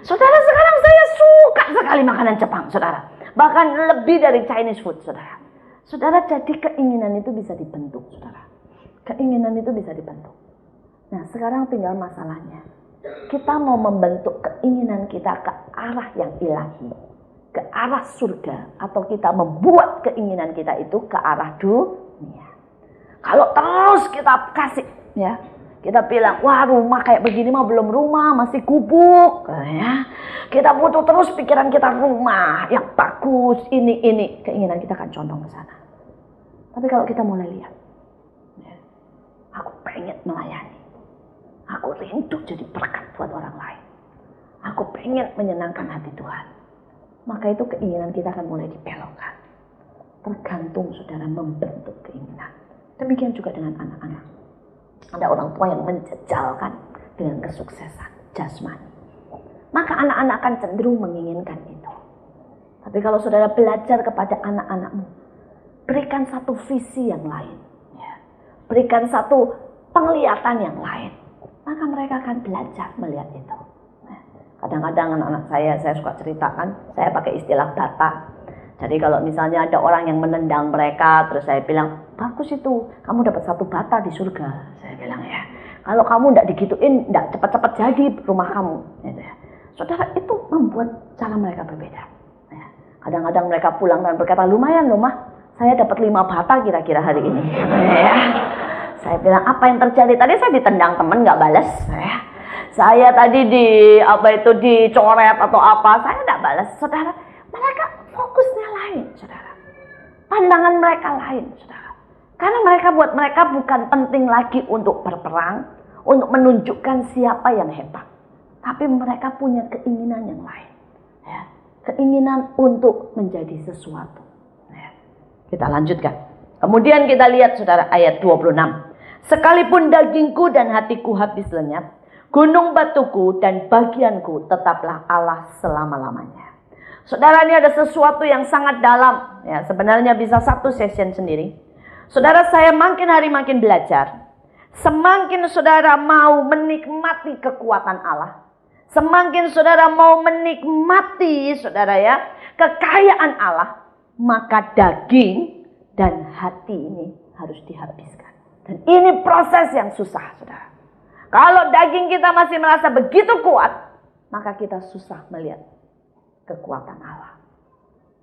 S1: Saudara, sekarang saya suka sekali makanan Jepang, saudara. Bahkan lebih dari Chinese food, saudara. Saudara, jadi keinginan itu bisa dibentuk, saudara. Keinginan itu bisa dibentuk. Nah, sekarang tinggal masalahnya. Kita mau membentuk keinginan kita ke arah yang ilahi, ke arah surga, atau kita membuat keinginan kita itu ke arah dunia. Kalau terus kita kasih, ya, kita bilang, wah rumah kayak begini mah belum rumah, masih gubuk, ya. Kita butuh terus pikiran kita rumah yang bagus, ini, keinginan kita akan condong ke sana. Tapi kalau kita mulai lihat, ya, aku pengen melayani. Aku rindu jadi berkat buat orang lain. Aku pengen menyenangkan hati Tuhan. Maka itu keinginan kita akan mulai dibelokkan. Tergantung saudara membentuk keinginan. Demikian juga dengan anak-anak. Ada orang tua yang menjejalkan dengan kesuksesan jasmani. Maka anak-anak akan cenderung menginginkan itu. Tapi kalau saudara belajar kepada anak-anakmu, berikan satu visi yang lain. Ya. Berikan satu penglihatan yang lain. Maka mereka akan belajar melihat itu. Kadang-kadang anak-anak saya suka ceritakan, saya pakai istilah bata. Jadi kalau misalnya ada orang yang menendang mereka, terus saya bilang, bagus itu, kamu dapat satu bata di surga. Saya bilang ya, kalau kamu tidak digituin, tidak cepat-cepat jadi rumah kamu. Gitu ya. Saudara, itu membuat cara mereka berbeda. Ya. Kadang-kadang mereka pulang dan berkata, lumayan loh mah, saya dapat 5 bata kira-kira hari ini. Ya. Saya bilang, apa yang terjadi? Tadi saya ditendang teman, nggak balas. Saya tadi dicoret atau apa, saya nggak balas. Saudara, mereka fokusnya lain, saudara. Pandangan mereka lain, saudara. Karena buat mereka bukan penting lagi untuk berperang, untuk menunjukkan siapa yang hebat. Tapi mereka punya keinginan yang lain. Ya. Keinginan untuk menjadi sesuatu. Ya. Kita lanjutkan. Kemudian kita lihat saudara ayat 26. Sekalipun dagingku dan hatiku habis lenyap, gunung batuku dan bagianku tetaplah Allah selama-lamanya. Saudara, ini ada sesuatu yang sangat dalam. Ya, sebenarnya bisa satu session sendiri. Saudara, saya makin hari makin belajar. Semakin saudara mau menikmati kekuatan Allah, semakin saudara mau menikmati saudara ya kekayaan Allah, maka daging dan hati ini harus dihabiskan. Dan ini proses yang susah, saudara. Kalau daging kita masih merasa begitu kuat, maka kita susah melihat kekuatan Allah.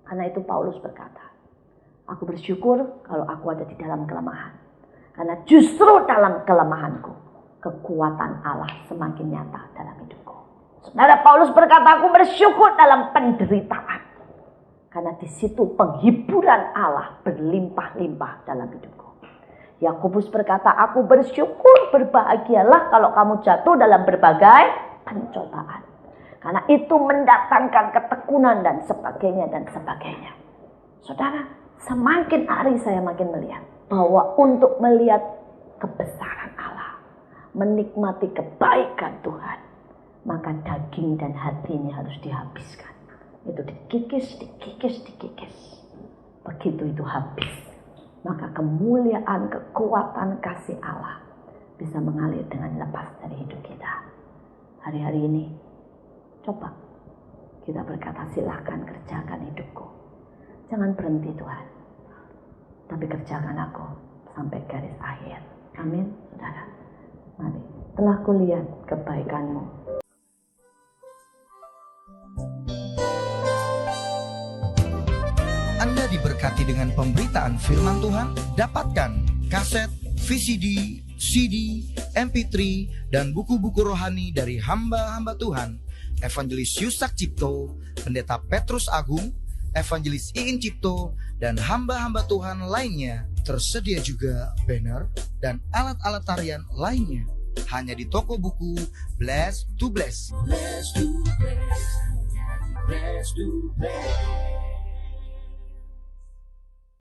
S1: Karena itu Paulus berkata, aku bersyukur kalau aku ada di dalam kelemahan. Karena justru dalam kelemahanku, kekuatan Allah semakin nyata dalam hidupku. Saudara, Paulus berkata, aku bersyukur dalam penderitaan. Karena di situ penghiburan Allah berlimpah-limpah dalam hidupku. Yakobus berkata, aku bersyukur, berbahagialah kalau kamu jatuh dalam berbagai pencobaan. Karena itu mendatangkan ketekunan dan sebagainya dan sebagainya. Saudara, semakin hari saya makin melihat bahwa untuk melihat kebesaran Allah, menikmati kebaikan Tuhan, maka daging dan hati ini harus dihabiskan. Itu dikikis. Begitu itu habis, maka kemuliaan, kekuatan kasih Allah bisa mengalir dengan lepas dari hidup kita. Hari-hari ini, coba kita berkata, silakan kerjakan hidupku. Jangan berhenti Tuhan, tapi kerjakan aku sampai garis akhir. Amin, saudara. Mari, telah kulihat kebaikanmu.
S2: Anda diberkati dengan pemberitaan firman Tuhan. Dapatkan kaset, VCD, CD, MP3, dan buku-buku rohani dari hamba-hamba Tuhan, Evangelis Yusak Cipto, Pendeta Petrus Agung, Evangelis Iin Cipto, dan hamba-hamba Tuhan lainnya. Tersedia juga banner dan alat-alat tarian lainnya. Hanya di toko buku Bless to Bless. Bless to Bless. Bless to Bless.